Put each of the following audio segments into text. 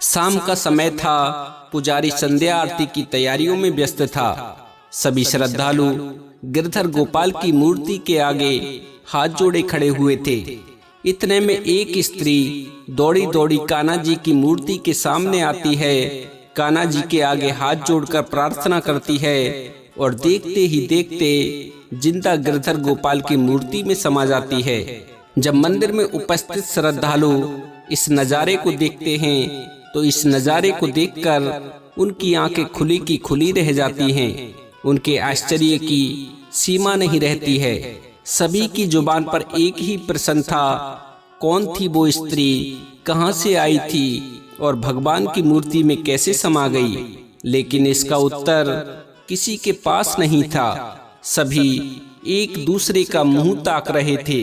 शाम का समय था। पुजारी संध्या आरती की तैयारियों में व्यस्त था। सभी श्रद्धालु गिरधर गोपाल की मूर्ति के आगे हाथ जोड़े खड़े हुए थे। इतने में एक स्त्री दौड़ी दौड़ी कान्हा जी की मूर्ति के सामने आती है, कान्हा जी के आगे हाथ जोड़कर प्रार्थना करती है और देखते ही देखते जिंदा गिरधर गोपाल की मूर्ति में समा जाती है। जब मंदिर में उपस्थित श्रद्धालु इस नज़ारे को देखते हैं तो इस नज़ारे को देखकर उनकी आंखें खुली की खुली रह जाती हैं। उनके आश्चर्य की सीमा नहीं रहती है। सभी की जुबान पर एक ही प्रश्न था, कौन थी वो स्त्री, कहां से आई थी और भगवान की मूर्ति में कैसे समा गई। लेकिन इसका उत्तर किसी के पास नहीं था। सभी एक दूसरे का मुंह ताक रहे थे।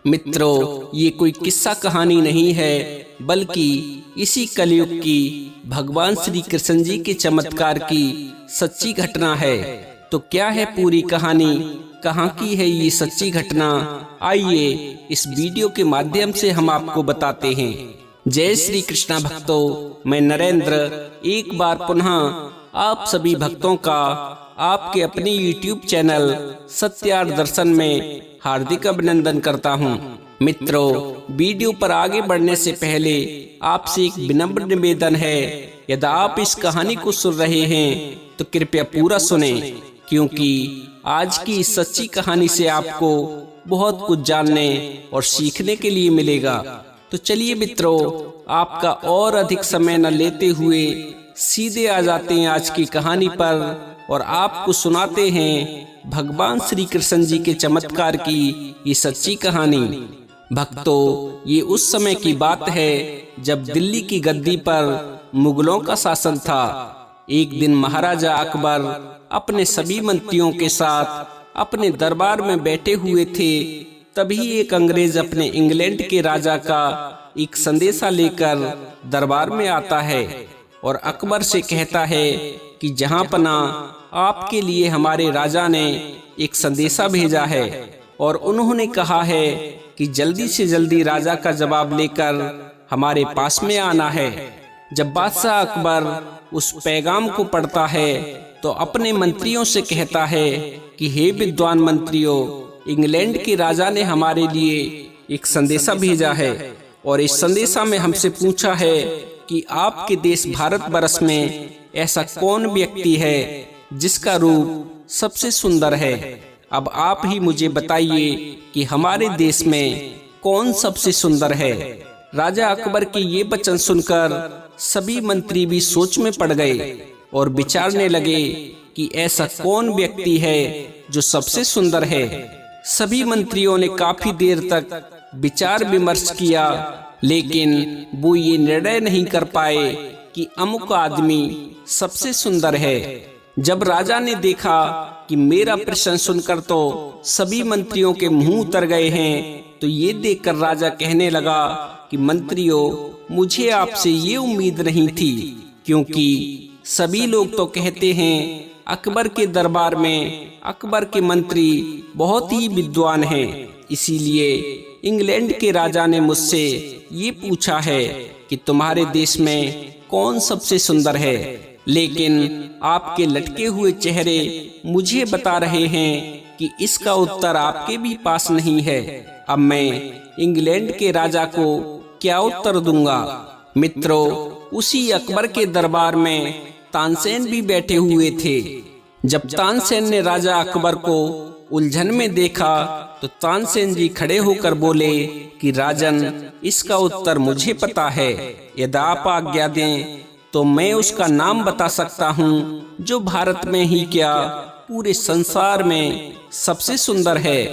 मित्रों, ये कोई किस्सा कहानी नहीं है, बल्कि इसी कलयुग की भगवान श्री कृष्ण जी के चमत्कार की सच्ची घटना है। तो क्या है पूरी कहानी, कहाँ की है ये सच्ची घटना, आइए इस वीडियो के माध्यम से हम आपको बताते हैं। जय श्री कृष्णा भक्तों, मैं नरेंद्र एक बार पुनः आप सभी भक्तों का आपके अपने YouTube चैनल सत्यार्थ दर्शन में हार्दिक अभिनंदन करता हूं। मित्रों, वीडियो पर आगे बढ़ने से पहले आपसे एक विनम्र निवेदन है, यदि आप इस कहानी को सुन रहे हैं तो कृपया पूरा सुनें, क्योंकि आज की इस सच्ची कहानी से आपको बहुत कुछ जानने और सीखने के लिए मिलेगा। तो चलिए मित्रों, आपका और अधिक समय न लेते हुए सीधे आ जाते हैं आज की कहानी पर और आपको सुनाते हैं भगवान श्री कृष्ण जी के चमत्कार की ये सच्ची कहानी। भक्तों, ये उस समय की बात है जब दिल्ली की गद्दी पर मुगलों का शासन था। एक दिन महाराजा अकबर अपने सभी मंत्रियों के साथ अपने दरबार में बैठे हुए थे। तभी एक अंग्रेज अपने इंग्लैंड के राजा का एक संदेशा लेकर दरबार में आता है और अकबर से कहता है कि जहां पना आपके लिए हमारे राजा ने एक संदेशा भेजा है और उन्होंने कहा है कि जल्दी से जल्दी राजा का जवाब लेकर हमारे पास में आना है। जब बादशाह अकबर उस पैगाम को पढ़ता है तो अपने मंत्रियों से कहता है कि हे विद्वान मंत्रियों, इंग्लैंड के राजा ने हमारे लिए एक संदेशा भेजा है और इस संदेशा में हमसे पूछा है कि आपके देश भारत वर्ष में ऐसा कौन व्यक्ति है जिसका रूप सबसे सुंदर है। अब आप ही मुझे बताइए कि हमारे देश में कौन सबसे सुंदर है। राजा अकबर के ये वचन सुनकर सभी मंत्री भी सोच में पड़ गए और विचारने लगे कि ऐसा कौन व्यक्ति है जो सबसे सुंदर है। सभी मंत्रियों ने काफी देर तक विचार विमर्श किया, लेकिन वो ये निर्णय नहीं कर पाए कि अमुक आदमी सबसे सुंदर है। जब राजा ने देखा कि मेरा प्रश्न सुनकर तो सभी मंत्रियों के मुंह उतर गए हैं, तो ये देखकर राजा कहने लगा कि मंत्रियों, मुझे आपसे ये उम्मीद नहीं थी, क्योंकि सभी लोग तो कहते हैं अकबर के दरबार में अकबर के मंत्री बहुत ही विद्वान हैं। इसीलिए इंग्लैंड के राजा ने मुझसे ये पूछा है कि तुम्हारे देश में कौन सबसे सुंदर है, लेकिन आपके लटके हुए चेहरे मुझे बता रहे हैं कि इसका उत्तर आपके भी पास नहीं है। अब मैं इंग्लैंड के राजा को क्या उत्तर दूंगा। मित्रों, उसी अकबर के दरबार में तानसेन भी बैठे हुए थे। जब तानसेन ने राजा अकबर को उलझन में देखा तो तानसेन जी खड़े होकर बोले कि राजन, इसका उत्तर मुझे पता है। यदि आप आज्ञा दें तो मैं उसका नाम बता सकता हूँ जो भारत में ही क्या पूरे संसार में सबसे सुंदर है।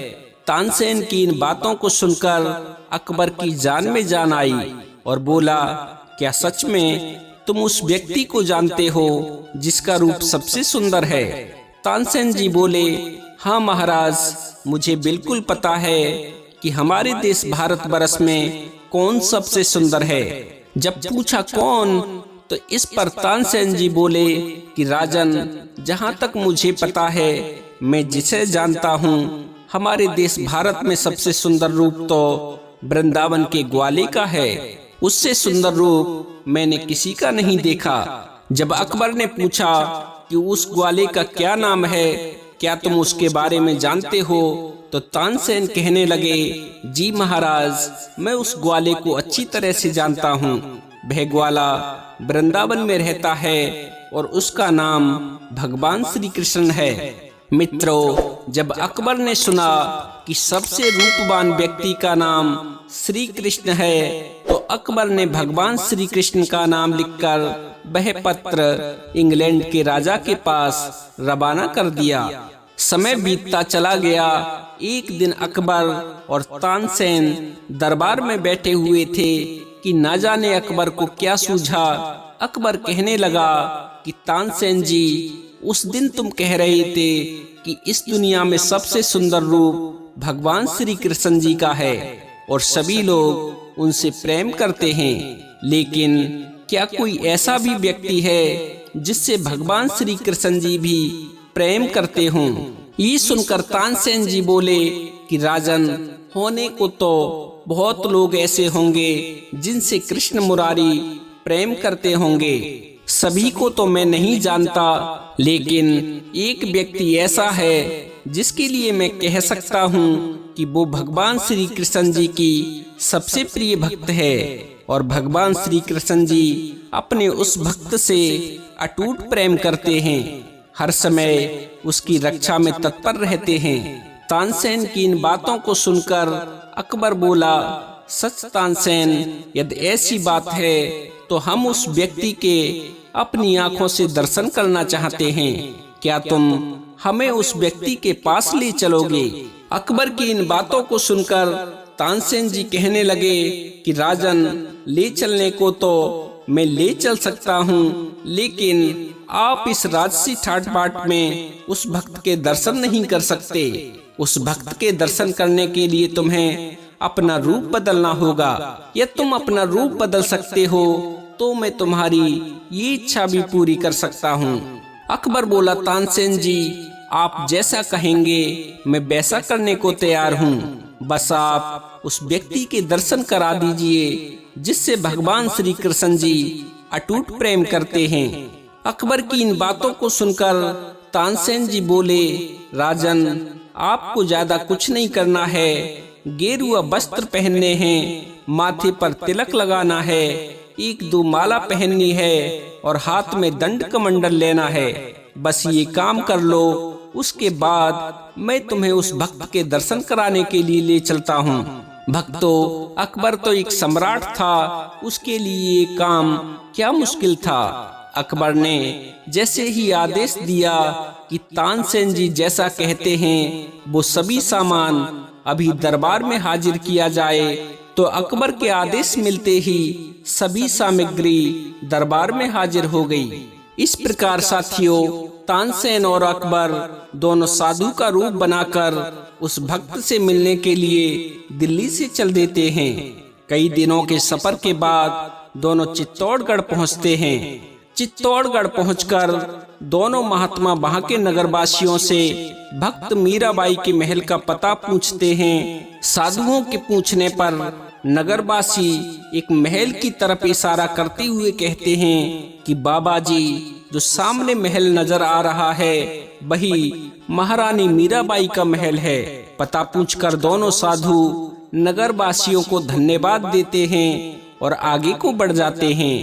तानसेन की इन बातों को सुनकर अकबर की जान में जान आई और बोला, क्या सच में तुम उस व्यक्ति को जानते हो जिसका रूप सबसे सुंदर है। तानसेन जी बोले, हाँ महाराज, मुझे बिल्कुल पता है कि हमारे देश भारत वर्ष में कौन सबसे सुंदर है। जब पूछा कौन, तो इस पर तानसेन जी बोले कि राजन, जहाँ तक मुझे पता है, मैं जिसे जानता हूँ, हमारे देश भारत में सबसे सुंदर रूप तो वृंदावन के ग्वाले का है। उससे सुंदर रूप मैंने किसी का नहीं देखा। जब अकबर ने पूछा कि उस ग्वाले का क्या नाम है, क्या तुम उसके बारे में जानते हो, तो तानसेन कहने लगे, जी महाराज, मैं उस ग्वाले को अच्छी तरह से जानता हूँ। वह ग्वाला वृंदावन में रहता है और उसका नाम भगवान श्री कृष्ण है। मित्रों, जब अकबर ने सुना कि सबसे रूपवान व्यक्ति का नाम श्री कृष्ण है, तो अकबर ने भगवान श्री कृष्ण का नाम लिखकर वह पत्र इंग्लैंड के राजा के पास रवाना कर दिया। समय बीतता चला गया। एक दिन अकबर और तानसेन दरबार में बैठे हुए थे कि ना जाने अकबर को क्या सूझा। अकबर कहने लगा कि तानसेन जी, उस दिन तुम कह रहे थे कि इस दुनिया में सबसे सुंदर रूप भगवान श्री कृष्ण जी का है और सभी लोग उनसे प्रेम करते हैं, लेकिन क्या कोई ऐसा भी व्यक्ति है जिससे भगवान श्री कृष्ण जी भी प्रेम करते हों? ये सुनकर तानसेन जी बोले कि राजन, होने को तो बहुत लोग ऐसे होंगे जिनसे कृष्ण मुरारी प्रेम करते होंगे, सभी को तो मैं नहीं जानता, लेकिन एक व्यक्ति ऐसा है जिसके लिए मैं कह सकता हूँ कि वो भगवान श्री कृष्ण जी की सबसे प्रिय भक्त है और भगवान श्री कृष्ण जी अपने उस भक्त से अटूट प्रेम करते हैं, हर समय उसकी रक्षा में तत्पर रहते हैं। तानसेन की इन बातों को सुनकर अकबर बोला, सच तानसेन, यदि ऐसी बात है तो हम उस व्यक्ति के अपनी आंखों से दर्शन करना चाहते हैं। क्या तुम हमें उस व्यक्ति के पास ले चलोगे? अकबर की इन बातों को सुनकर तानसेन जी कहने लगे कि राजन, ले चलने को तो मैं ले चल सकता हूँ, लेकिन आप इस राजसी ठाट बाट में उस भक्त के दर्शन नहीं कर सकते। उस भक्त के दर्शन करने के लिए तुम्हें अपना रूप बदलना होगा। यदि तुम अपना रूप बदल सकते हो तो मैं तुम्हारी ये इच्छा भी पूरी कर सकता हूँ। अकबर बोला, तानसेन जी, आप जैसा कहेंगे मैं वैसा करने को तैयार हूँ, बस आप उस व्यक्ति के दर्शन करा दीजिए जिससे भगवान श्री कृष्ण जी अटूट प्रेम करते हैं। अकबर की इन बातों को सुनकर तानसेन जी बोले, राजन, आपको ज्यादा कुछ नहीं करना है, गेरुआ वस्त्र पहनने हैं, माथे पर तिलक लगाना है, एक दो माला पहननी है और हाथ में दंड कमंडल लेना है, बस ये काम कर लो। उसके बाद मैं तुम्हें उस भक्त के दर्शन कराने के लिए ले चलता हूँ। भक्तों, अकबर तो एक सम्राट था, उसके लिए ये काम क्या मुश्किल था। अकबर ने जैसे ही आदेश दिया कि तानसेन जी जैसा कहते हैं वो सभी सामान अभी दरबार में हाजिर किया जाए, तो अकबर के आदेश मिलते ही सभी सामग्री दरबार में हाजिर हो गई। इस प्रकार साथियों, तानसेन और अकबर दोनों साधु का रूप बनाकर उस भक्त से मिलने के लिए दिल्ली से चल देते हैं। कई दिनों के सफर के बाद दोनों चित्तौड़गढ़ पहुंचते हैं। चित्तौड़गढ़ पहुंचकर दोनों महात्मा वहां के नगरवासियों से भक्त मीराबाई के महल का पता पूछते हैं। साधुओं के पूछने पर नगरवासी एक महल की तरफ इशारा करते हुए कहते हैं कि बाबा जी, जो सामने महल नजर आ रहा है वही महारानी मीराबाई का महल है। पता पूछकर दोनों साधु नगरवासियों को धन्यवाद देते हैं और आगे को बढ़ जाते हैं।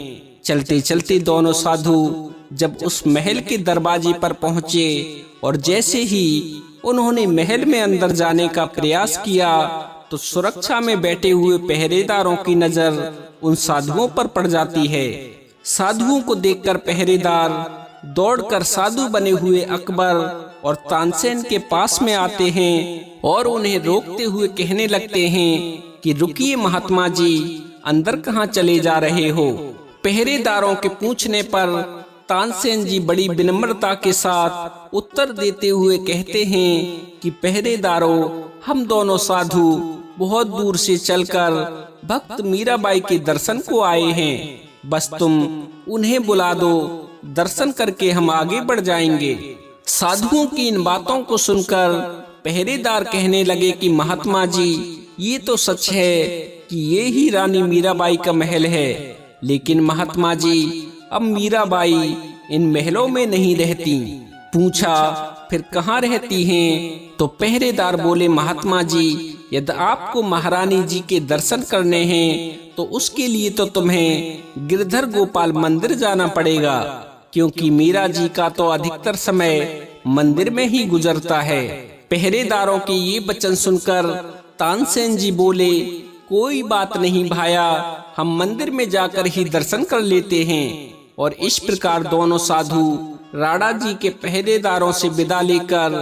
चलते चलते दोनों साधु जब उस महल के दरवाजे पर पहुंचे और जैसे ही उन्होंने महल में अंदर जाने का प्रयास किया तो सुरक्षा में बैठे हुए पहरेदारों की नजर उन साधुओं पर पड़ जाती है। साधुओं को देखकर पहरेदार दौड़कर साधु बने हुए अकबर और तानसेन के पास में आते हैं और उन्हें रोकते हुए कहने लगते हैं कि रुकिए महात्मा जी, अंदर कहाँ चले जा रहे हो। पहरेदारों के पूछने पर तानसेन जी बड़ी विनम्रता के साथ उत्तर देते हुए कहते हैं कि पहरेदारों, हम दोनों साधु बहुत दूर से चलकर भक्त मीराबाई के दर्शन को आए हैं, बस तुम उन्हें बुला दो, दर्शन करके हम आगे बढ़ जाएंगे। साधुओं की इन बातों को सुनकर पहरेदार कहने लगे कि महात्मा जी, ये तो सच है कि ये ही रानी मीराबाई का महल है, लेकिन महात्मा जी अब मीराबाई इन महलों में नहीं रहती। पूछा, फिर कहाँ रहती हैं? तो पहरेदार बोले, महात्मा जी यदि आपको महारानी जी के दर्शन करने हैं तो उसके लिए तो तुम्हें गिरधर गोपाल मंदिर जाना पड़ेगा, क्योंकि मीरा जी का तो अधिकतर समय मंदिर में ही गुजरता है। पहरेदारों के ये वचन सुनकर तानसेन जी बोले, कोई बात नहीं भाया, हम मंदिर में जाकर ही दर्शन कर लेते हैं। और इस प्रकार दोनों साधु राणा जी के पहरेदारों से विदा लेकर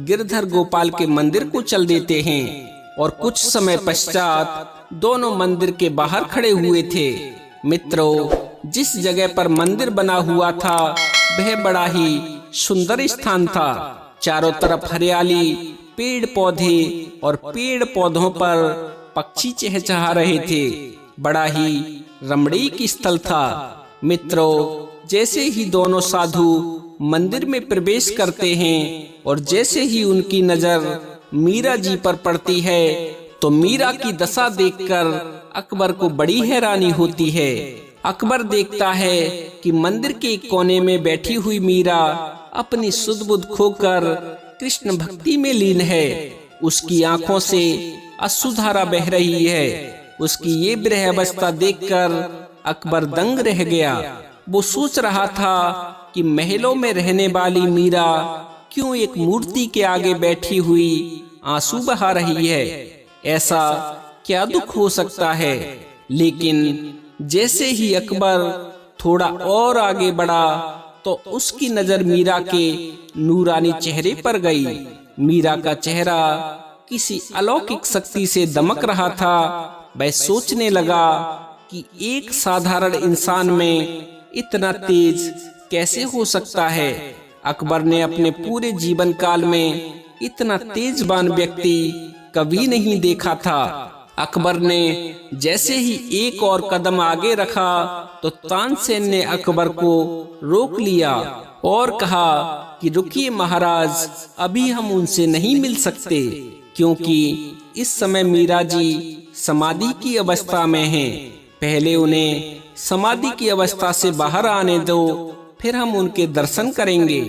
गिरधर गोपाल के मंदिर को चल देते हैं। और कुछ समय पश्चात दोनों मंदिर के बाहर खड़े हुए थे। मित्रों, जिस जगह पर मंदिर बना हुआ था वह बड़ा ही सुंदर स्थान था। चारों तरफ हरियाली, पेड़ पौधे और पेड़ पौधों पर पक्षी चहचहा रहे थे। बड़ा ही रमणीक स्थल था। मित्रों, जैसे ही दोनों साधु मंदिर में प्रवेश करते हैं और जैसे ही उनकी नजर मीरा जी पर पड़ती है तो मीरा की दशा देखकर अकबर को बड़ी हैरानी होती है। अकबर देखता है कि मंदिर के एक कोने में बैठी हुई मीरा अपनी सुध बुध खोकर कृष्ण भक्ति में लीन है। उसकी आंखों से अश्रुधारा बह रही है। उसकी ये विरह अवस्था देखकर अकबर दंग रह गया। वो सोच रहा था कि महलों में रहने वाली मीरा क्यों एक मूर्ति के आगे बैठी हुई आंसू बहा रही है। ऐसा क्या दुख हो सकता है। लेकिन जैसे ही अकबर थोड़ा और आगे बढ़ा तो उसकी नजर मीरा के नूरानी चेहरे पर गई। मीरा का चेहरा किसी अलौकिक शक्ति से दमक रहा था। वह सोचने लगा कि एक साधारण इंसान में इतना तेज कैसे हो सकता है। अकबर ने अपने पूरे जीवन काल में इतना तेजवान व्यक्ति कभी नहीं देखा था। अकबर ने जैसे ही एक और कदम आगे रखा तो तानसेन ने अकबर को रोक लिया और कहा कि रुकिए महाराज, अभी हम उनसे नहीं मिल सकते, क्योंकि इस समय मीरा जी समाधि की अवस्था में हैं। पहले उन्हें समाधि की अवस्था से बाहर आने दो, फिर हम उनके दर्शन करेंगे।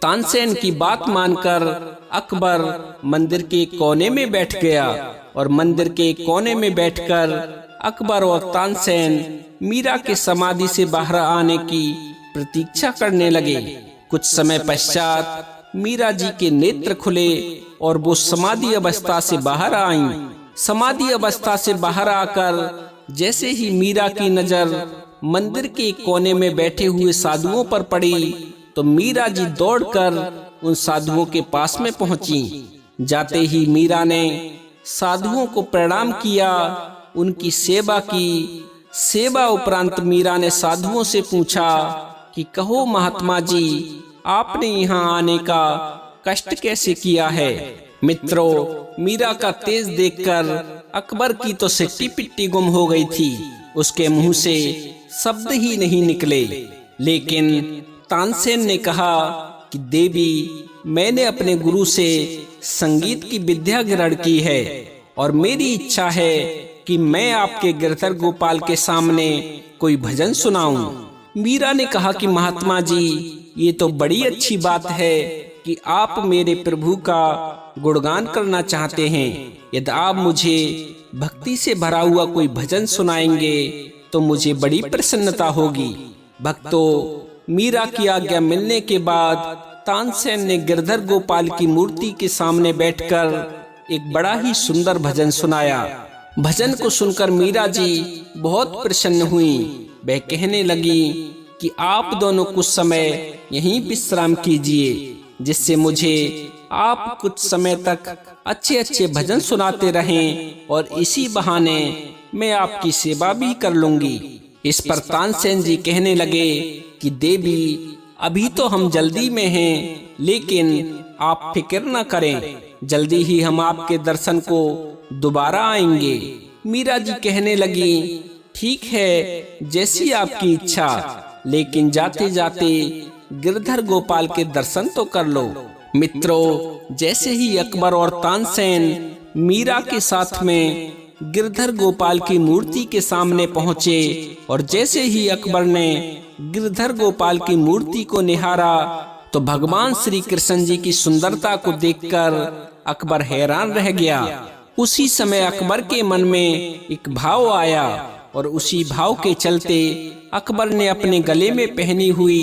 तानसेन की बात मानकर अकबर मंदिर के कोने में बैठ गया और मंदिर के कोने में बैठकर अकबर और तानसेन मीरा के समाधि से बाहर आने की प्रतीक्षा करने लगे। कुछ समय पश्चात मीरा जी के नेत्र खुले और वो समाधि अवस्था से बाहर आईं। समाधि अवस्था से बाहर आकर जैसे ही मीरा की नजर मंदिर के कोने में बैठे हुए साधुओं पर पड़ी तो मीरा जी दौड़कर उन साधुओं के पास में पहुंची। जाते ही मीरा ने साधुओं को प्रणाम किया, उनकी सेवा की। सेवा उपरांत मीरा ने साधुओं से पूछा कि कहो महात्मा जी, आपने यहाँ आने का कष्ट कैसे किया है। मित्रों, मीरा का तेज देखकर अकबर की तो सिट्टी पिट्टी गुम हो गई थी। उसके मुंह से शब्द ही नहीं निकले। लेकिन तानसेन ने कहा कि देवी, मैंने अपने गुरु से संगीत की विद्या ग्रहण की है और मेरी इच्छा है कि मैं आपके गिरधर गोपाल के सामने कोई भजन सुनाऊं। मीरा ने कहा कि महात्मा जी, ये तो बड़ी अच्छी बात है कि आप मेरे प्रभु का गुणगान करना चाहते हैं। यदि आप मुझे भक्ति से भरा हुआ कोई भजन सुनाएंगे तो मुझे बड़ी प्रसन्नता होगी। भक्तों, मीरा की आज्ञा मिलने के बाद तानसेन ने गिरधर गोपाल की मूर्ति के सामने बैठकर एक बड़ा ही सुंदर भजन सुनाया। भजन को सुनकर मीरा जी बहुत प्रसन्न हुई। वह कहने लगी कि आप दोनों कुछ समय यहीं विश्राम कीजिए, जिससे मुझे आप कुछ समय तक अच्छे अच्छे भजन सुनाते रहें और इसी बहाने मैं आपकी सेवा भी कर लूंगी। इस पर तानसेन जी कहने लगे कि देवी, अभी तो हम जल्दी में हैं, लेकिन आप फिक्र न करें, जल्दी ही हम आपके दर्शन को दोबारा आएंगे। मीरा जी कहने लगी, ठीक है, जैसी आपकी इच्छा, लेकिन जाते जाते गिरधर गोपाल के दर्शन तो कर लो। मित्रों, जैसे ही अकबर और तानसेन मीरा के साथ में गिरधर गोपाल की मूर्ति के सामने पहुंचे और जैसे ही अकबर ने गिरधर गोपाल की मूर्ति को निहारा तो भगवान श्री कृष्ण जी की सुंदरता को देखकर अकबर हैरान रह गया। उसी समय अकबर के मन में एक भाव आया और उसी भाव के चलते अकबर ने अपने गले में पहनी हुई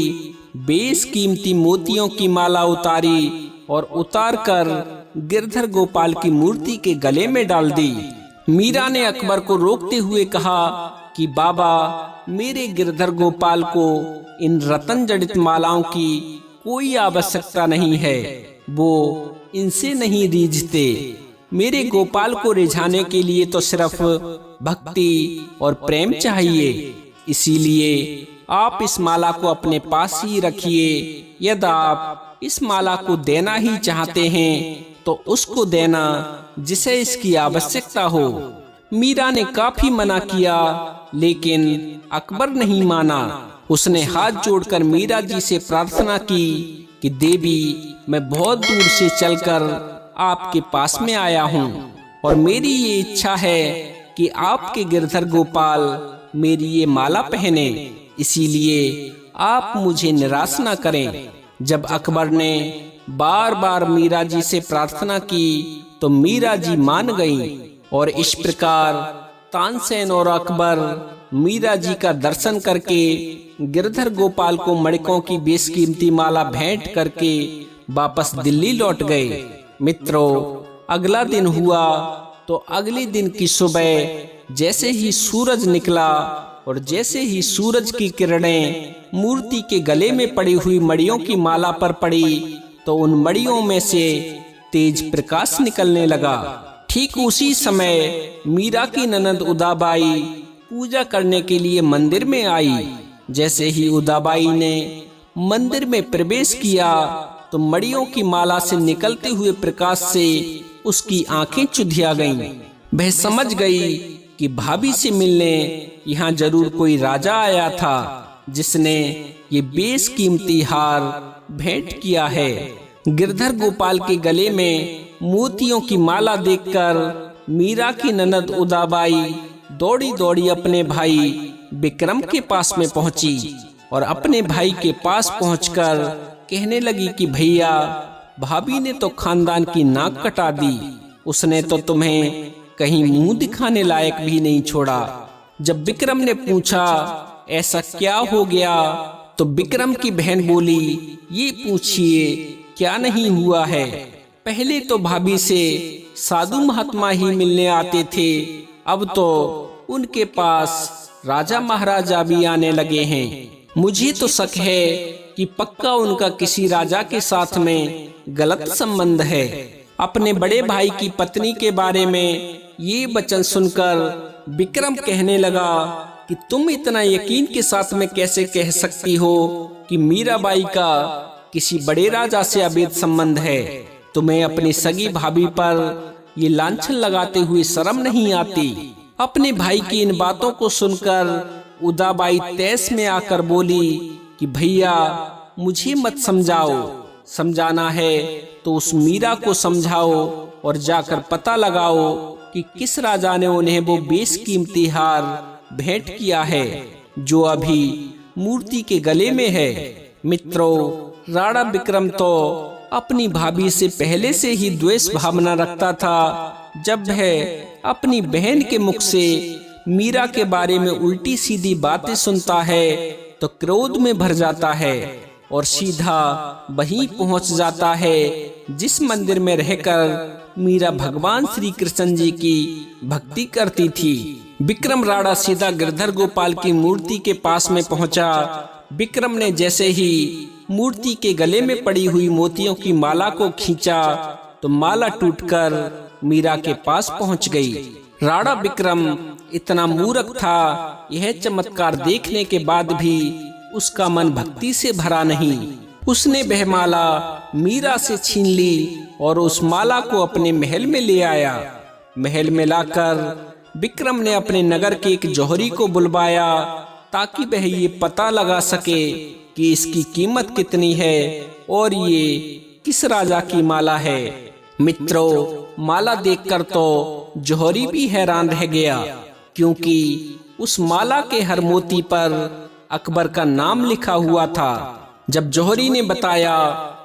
बेशकीमती मोतियों की माला उतारी और उतारकर गिरधर गोपाल की मूर्ति के गले में डाल दी। मीरा ने अकबर को रोकते हुए कहा कि बाबा, मेरे गिरधर गोपाल को इन रतन जड़ित मालाओं की कोई आवश्यकता नहीं है, वो इनसे नहीं रीझते। मेरे गोपाल को रिझाने के लिए तो सिर्फ भक्ति और प्रेम चाहिए, इसीलिए आप इस माला को अपने पास ही रखिए। यदि आप इस माला को देना ही चाहते हैं तो उसको देना जिसे इसकी आवश्यकता हो। मीरा ने काफी मना किया लेकिन अकबर नहीं माना। उसने हाथ जोड़कर मीरा जी से प्रार्थना की कि देवी, मैं बहुत दूर से चलकर आपके पास में आया हूँ और मेरी ये इच्छा है कि आपके गिरधर गोपाल मेरी ये माला पहने, इसीलिए आप मुझे निराश न करें। जब अकबर ने बार बार मीरा जी से प्रार्थना की तो मीरा जी मान गईं और इस प्रकार तानसेन और अकबर मीरा जी का दर्शन करके गिरधर गोपाल को मणिकों की बेशकीमती माला भेंट करके वापस दिल्ली लौट गए। मित्रों, अगला दिन हुआ तो अगले दिन की सुबह जैसे ही सूरज निकला और जैसे ही सूरज की किरणें मूर्ति के गले में पड़ी हुई मड़ियों की माला पर पड़ी तो उन मड़ियों में से तेज प्रकाश निकलने लगा। ठीक उसी समय मीरा की ननद उदाबाई पूजा करने के लिए मंदिर में आई। जैसे ही उदाबाई ने मंदिर में प्रवेश किया तो मड़ियों की माला से निकलते हुए प्रकाश से उसकी आंखें चुधिया गईं। वह समझ गई कि भाभी से मिलने यहाँ जरूर कोई राजा आया था जिसने ये बेशकीमती हार भेंट किया है। गिरधर गोपाल के गले में मोतियों की माला देखकर मीरा की ननद उदाबाई दौड़ी दौड़ी अपने भाई विक्रम के पास में पहुंची और अपने भाई के पास पहुंचकर कहने लगी कि भैया, भाभी ने तो खानदान की नाक कटा दी, उसने तो तुम्हें कहीं मुंह दिखाने लायक भी नहीं छोड़ा। जब विक्रम ने पूछा ऐसा क्या हो गया तो विक्रम की बहन बोली, ये पूछिए क्या नहीं हुआ है। पहले तो भाभी से साधु महात्मा ही मिलने आते थे, अब तो उनके पास राजा महाराजा भी आने लगे हैं। मुझे तो शक है कि पक्का उनका किसी राजा के साथ में गलत संबंध है। अपने बड़े भाई की पत्नी के बारे में ये वचन सुनकर विक्रम कहने लगा कि तुम इतना यकीन के साथ में कैसे कह सकती हो कि मीराबाई का किसी बड़े राजा से अवैध संबंध है। तुम्हें अपनी सगी भाभी पर ये लांछन लगाते हुए शर्म नहीं आती। अपने भाई की इन बातों को सुनकर उदाबाई तैस में आकर बोली कि भैया, मुझे मत समझाओ, समझाना है तो उस मीरा को समझाओ और जाकर पता लगाओ कि किस राजा ने उन्हें वो बेशकीमती हार भेंट किया है जो अभी मूर्ति के गले में है। मित्रों, राणा विक्रम तो अपनी भाभी से पहले से ही द्वेष भावना रखता था। जब वह अपनी बहन के मुख से मीरा के बारे में उल्टी सीधी बातें सुनता है तो क्रोध में भर जाता है और सीधा वहीं पहुंच जाता है जिस मंदिर में रहकर मीरा भगवान श्री कृष्ण जी की भक्ति करती थी। विक्रम राणा सीधा गिरधर गोपाल की मूर्ति के पास में पहुंचा। विक्रम ने जैसे ही मूर्ति के गले में पड़ी हुई मोतियों की माला को खींचा तो माला टूटकर मीरा के पास पहुंच गई। राणा विक्रम इतना मूर्ख था, यह चमत्कार देखने के बाद भी उसका मन भक्ति से भरा नहीं। उसने वह माला मीरा से छीन ली और उस माला को अपने महल में ले आया। महल में लाकर विक्रम ने अपने नगर के एक जौहरी को बुलवाया ताकि वह ये पता लगा सके कि इसकी कीमत कितनी है और ये किस राजा की माला है। मित्रों, माला देखकर तो जौहरी भी हैरान रह गया, क्योंकि उस माला के हर मोती पर अकबर का नाम लिखा हुआ था। जब जौहरी ने बताया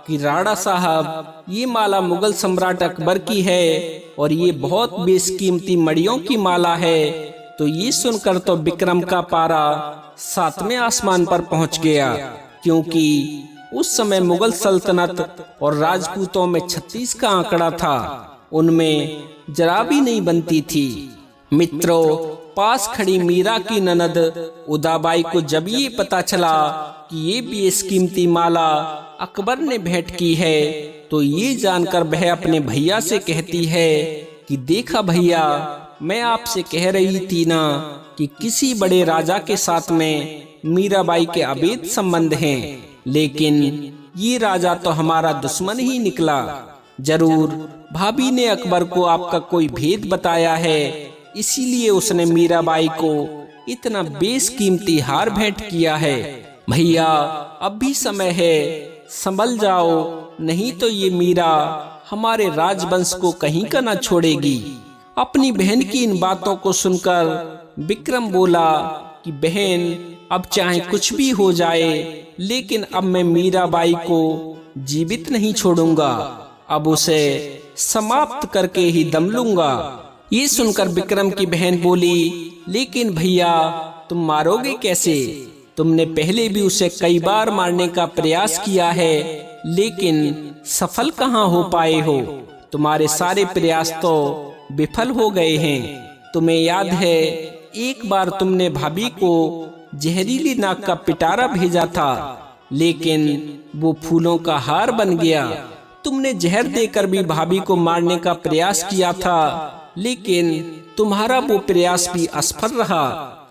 कि राणा साहब, ये माला मुगल सम्राट अकबर की है और ये बहुत बेशकीमती मणियों की माला है, तो ये सुनकर तो विक्रम का पारा 7वें आसमान पर पहुंच गया, क्योंकि उस समय मुगल सल्तनत और राजपूतों में 36 का आंकड़ा था, उनमें जरा भी नहीं बनती थी। मित्रों, पास खड़ी मीरा की ननद उदाबाई को जब ये पता चला कि ये बेशकीमती माला अकबर ने भेंट की है, तो ये जानकर वह अपने भैया से कहती है कि देखा भैया, मैं आपसे कह रही थी ना कि किसी बड़े राजा के साथ में मीराबाई के अवैध संबंध हैं, लेकिन ये राजा तो हमारा दुश्मन ही निकला। जरूर भाभी ने अकबर को आपका कोई भेद बताया है, इसीलिए उसने मीराबाई को इतना बेशकीमती हार भेंट किया है। भैया, अब भी समय है, संभल जाओ, नहीं तो ये मीरा हमारे राजवंश को कहीं का ना छोड़ेगी। अपनी बहन की इन बातों को सुनकर विक्रम बोला कि बहन, अब चाहे कुछ भी हो जाए, लेकिन अब मैं मीराबाई को जीवित नहीं छोड़ूंगा, अब उसे समाप्त करके ही दम लूंगा। ये सुनकर विक्रम की बहन बोली, लेकिन भैया, तुम मारोगे कैसे? तुमने पहले भी उसे कई बार मारने का प्रयास किया है, लेकिन सफल कहाँ हो पाए हो। तुम्हारे सारे प्रयास तो विफल हो गए हैं। तुम्हें याद है, एक बार तुमने भाभी को जहरीली नाग का पिटारा भेजा था, लेकिन वो फूलों का हार बन गया। तुमने जहर देकर भी भाभी को मारने का प्रयास किया था, लेकिन तुम्हारा वो प्रयास भी असफल रहा।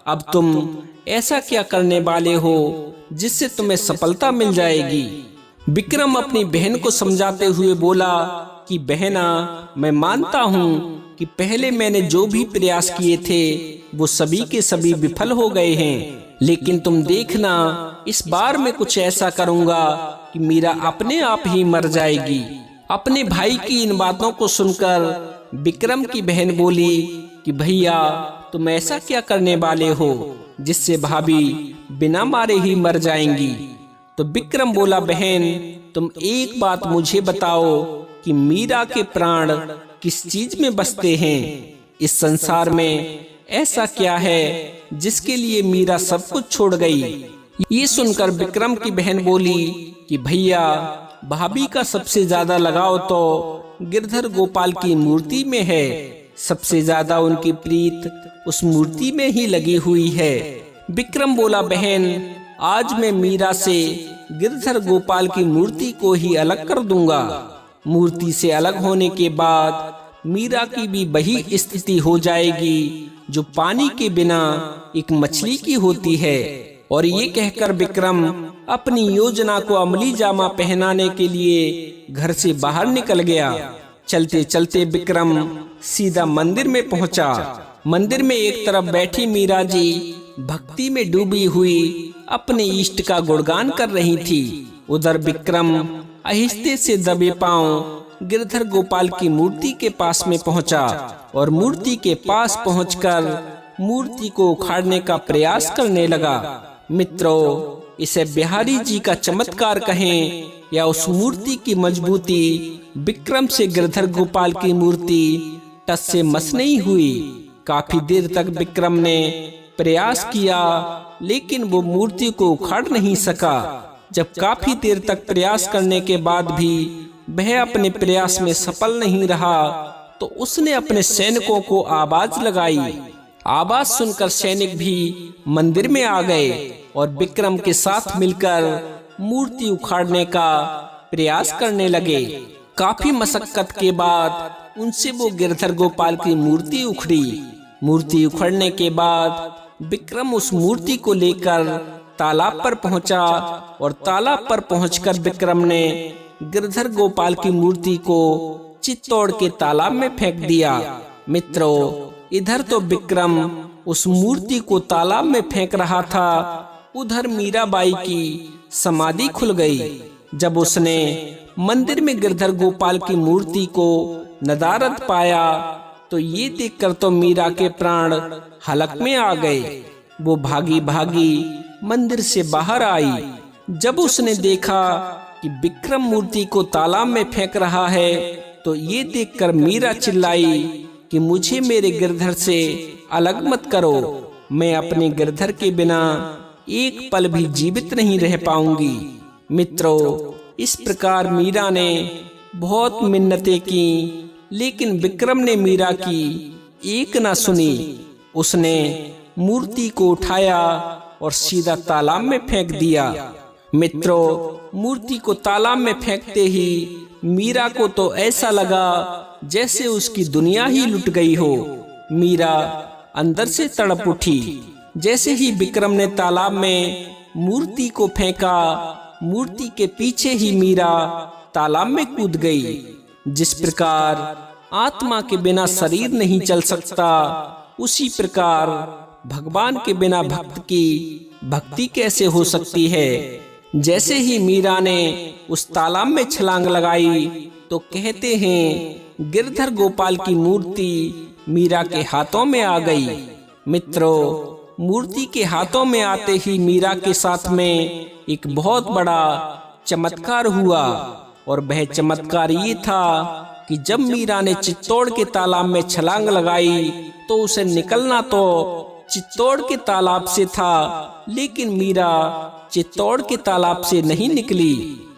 अब तुम ऐसा क्या करने वाले हो जिससे तुम्हें सफलता मिल जाएगी? विक्रम अपनी बहन को समझाते हुए बोला कि बहना, मैं मानता हूँ कि पहले मैंने जो भी प्रयास किए थे वो सभी के सभी विफल हो गए हैं, लेकिन तुम देखना, इस बार मैं कुछ ऐसा करूँगा कि मीरा अपने आप ही मर जाएगी। अपने भाई की इन बातों को सुनकर विक्रम की बहन बोली कि भैया, तुम ऐसा क्या करने वाले हो जिससे भाभी बिना मारे ही मर जाएंगी? तो विक्रम बोला, बहन, तुम एक बात मुझे बताओ कि मीरा के प्राण किस चीज में बसते हैं? इस संसार में ऐसा क्या है जिसके लिए मीरा सब कुछ छोड़ गई? ये सुनकर विक्रम की बहन बोली कि भैया, भाभी का सबसे ज्यादा लगाव तो गिरधर गोपाल की मूर्ति में है। सबसे ज्यादा उनकी प्रीत उस मूर्ति में ही लगी हुई है। विक्रम बोला, बहन, आज मैं मीरा से गिरधर गोपाल की मूर्ति को ही अलग कर दूंगा। मूर्ति से अलग होने के बाद मीरा की भी वही स्थिति हो जाएगी जो पानी के बिना एक मछली की होती है। और ये कहकर विक्रम अपनी योजना को अमली जामा पहनाने के लिए घर से बाहर निकल गया। चलते चलते विक्रम सीधा मंदिर में पहुंचा। मंदिर में एक तरफ बैठी मीरा जी भक्ति में डूबी हुई अपने इष्ट का गुणगान कर रही थी, उधर विक्रम आहिस्ते से दबे पांव गिरधर गोपाल की मूर्ति के पास में पहुंचा और मूर्ति के पास पहुंचकर मूर्ति को उखाड़ने का प्रयास करने लगा। मित्रों, इसे बिहारी जी का चमत्कार कहें या उस मूर्ति की मजबूती, विक्रम से गिरधर गोपाल की मूर्ति टस से मस नहीं हुई। काफी देर तक विक्रम ने प्रयास किया, लेकिन वो मूर्ति को उखाड़ नहीं सका। जब काफी देर तक प्रयास करने के बाद भी वह अपने प्रयास में सफल नहीं रहा, तो उसने अपने सैनिकों को आवाज लगाई। आवाज सुनकर सैनिक भी मंदिर में आ गए और विक्रम के साथ मिलकर मूर्ति उखाड़ने का प्रयास करने लगे। काफी मशक्कत के बाद उनसे वो गिरधर गोपाल की मूर्ति उखड़ी। मूर्ति उखड़ने के बाद विक्रम उस मूर्ति को लेकर तालाब पर पहुंचा और तालाब पर पहुंचकर विक्रम ने गिरधर गोपाल की मूर्ति को चित्तौड़ के तालाब में फेंक दिया। मित्रों, इधर तो विक्रम उस मूर्ति को तालाब में फेंक रहा था, उधर मीराबाई की समाधि खुल गई। जब उसने मंदिर में गिरधर गोपाल की मूर्ति को नदारद पाया तो ये देखकर तो मीरा के प्राण हलक में आ गए। वो भागी भागी मंदिर से बाहर आई। जब उसने देखा कि विक्रम मूर्ति को तालाब में फेंक रहा है तो ये देखकर मीरा चिल्लाई कि मुझे मेरे गिरधर से अलग मत करो, मैं अपने गिरधर के बिना एक पल भी जीवित नहीं रह पाऊंगी। मित्रों, इस प्रकार मीरा ने बहुत मिन्नतें की, लेकिन विक्रम ने मीरा की एक न सुनी। उसने मूर्ति को उठाया और सीधा तालाब में फेंक दिया। मित्रों, मूर्ति को तालाब में फेंकते ही मीरा को तो ऐसा लगा जैसे उसकी दुनिया ही लुट गई हो। मीरा अंदर से तड़प उठी। जैसे ही विक्रम ने तालाब में मूर्ति को फेंका, मूर्ति के पीछे ही मीरा तालाब में कूद गई। जिस प्रकार आत्मा के बिना शरीर नहीं चल सकता, उसी प्रकार भगवान के बिना भक्त की भक्ति कैसे हो सकती है। जैसे ही मीरा ने उस तालाब में छलांग लगाई तो कहते हैं गिरधर गोपाल की मूर्ति मीरा के हाथों में आ गई। मित्रों, मूर्ति के हाथों में आते ही मीरा के साथ में एक बहुत बड़ा चमत्कार हुआ, और वह चमत्कार ये था कि जब मीरा ने चित्तौड़ के तालाब में छलांग लगाई तो उसे निकलना तो चित्तौड़ के तालाब से था, लेकिन मीरा चित्तौड़ के तालाब से नहीं निकली।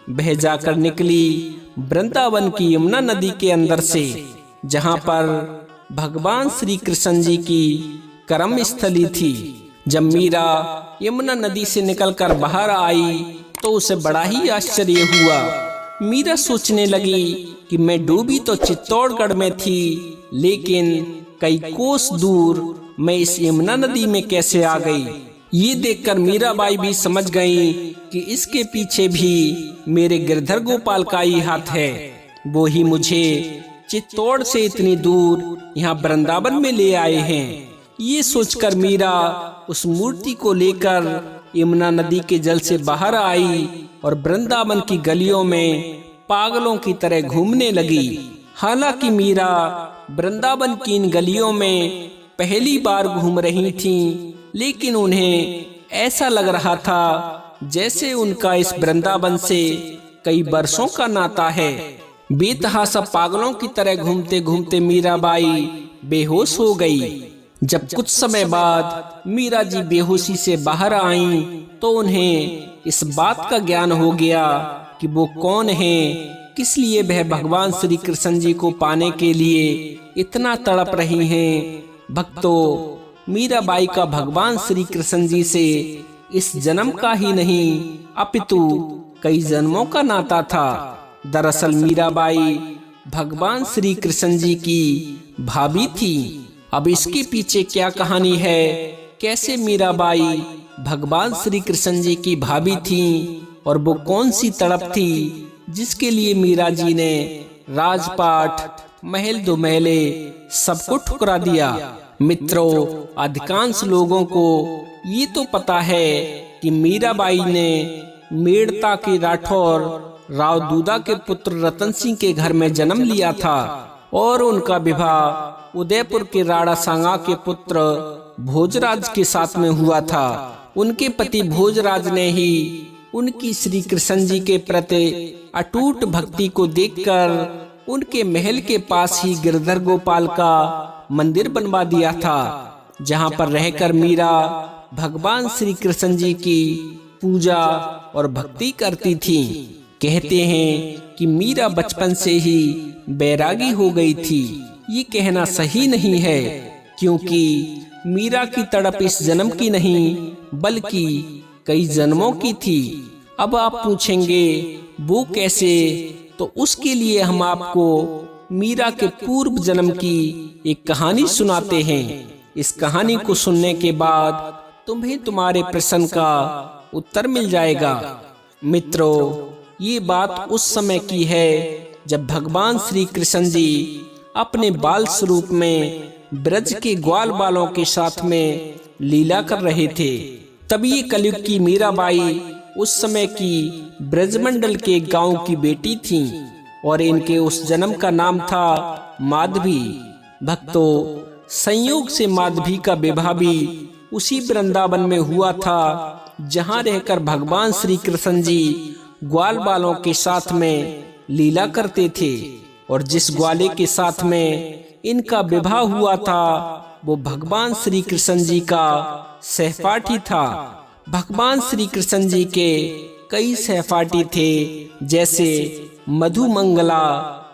वह जाकर निकली वृंदावन की यमुना नदी के अंदर से, जहाँ पर भगवान श्री कृष्ण जी की कर्म स्थली थी। जब मीरा यमुना नदी से निकलकर बाहर आई तो उसे बड़ा ही आश्चर्य हुआ। मीरा सोचने लगी कि मैं डूबी तो चित्तौड़गढ़ में थी, लेकिन कई कोस दूर मैं इस यमुना नदी में कैसे आ गई। ये देखकर मीराबाई भी समझ गई कि इसके पीछे भी मेरे गिरधर गोपाल का ही हाथ है। वो ही मुझे चित्तौड़ से इतनी दूर यहाँ वृंदावन में ले आए हैं। ये सोचकर मीरा उस मूर्ति को लेकर यमुना नदी के जल से बाहर आई और वृंदावन की गलियों में पागलों की तरह घूमने लगी। हालांकि मीरा वृंदावन की इन गलियों में पहली बार घूम रही थीं, लेकिन उन्हें ऐसा लग रहा था जैसे उनका इस वृंदावन से कई वर्षों का नाता है। बेतहाशा पागलों की तरह घूमते घूमते मीराबाई बेहोश हो गई। जब कुछ समय बाद मीरा जी बेहोशी से बाहर आईं, तो उन्हें इस बात का ज्ञान हो गया कि वो कौन हैं, किस लिए वह भगवान श्री कृष्ण जी को पाने के लिए इतना तड़प रही हैं। भक्तों, मीराबाई का भगवान श्री कृष्ण जी से इस जन्म का ही नहीं अपितु कई जन्मों का नाता था। दरअसल मीराबाई भगवान श्री कृष्ण जी की भाभी थी। अब इसके पीछे क्या कहानी है, कैसे मीराबाई भगवान श्री कृष्ण जी की भाभी थी और वो कौन सी तड़प थी जिसके लिए मीरा जी ने राजपाट, महल दो महले सबको ठुकरा दिया। मित्रों, अधिकांश लोगों को ये तो पता है कि मीराबाई ने मेड़ता के राठौर राव दूदा के पुत्र रतन सिंह के घर में जन्म लिया था और उनका विवाह उदयपुर के राणा सांगा के पुत्र भोजराज के साथ में हुआ था। उनके पति भोजराज ने ही उनकी श्री कृष्ण जी के प्रति अटूट भक्ति को देखकर उनके महल के पास ही गिरधर गोपाल का मंदिर बनवा दिया था, जहां पर रहकर मीरा भगवान श्री कृष्ण जी की पूजा और भक्ति करती थी। कहते हैं कि मीरा बचपन से ही बैरागी हो गई थी। ये कहना सही नहीं है, क्योंकि मीरा की तड़प इस जन्म की नहीं बल्कि कई जन्मों की थी। अब आप पूछेंगे वो कैसे, तो उसके लिए हम आपको मीरा के पूर्व जन्म की एक कहानी सुनाते हैं। इस कहानी को सुनने के बाद तुम्हें तुम्हारे प्रश्न का उत्तर मिल जाएगा। मित्रों, ये बात उस समय की है जब भगवान श्री कृष्ण जी अपने बाल स्वरूप में ब्रज के ग्वाल बालों के साथ में लीला कर रहे थे। तभी कलयुग की मीराबाई उस समय की ब्रजमंडल के एक गांव की बेटी थीं और इनके उस जन्म का नाम था माधवी। भक्तों, संयोग से माधवी का विवाह भी उसी वृंदावन में हुआ था जहां रहकर भगवान श्री कृष्ण जी ग्वाल बालों के साथ में लीला करते थे। और जिस ग्वाले के साथ में इनका विवाह हुआ था वो भगवान श्री कृष्ण जी का सहपाठी था। भगवान श्री कृष्ण जी के कई सहपाठी थे, जैसे मधुमंगला,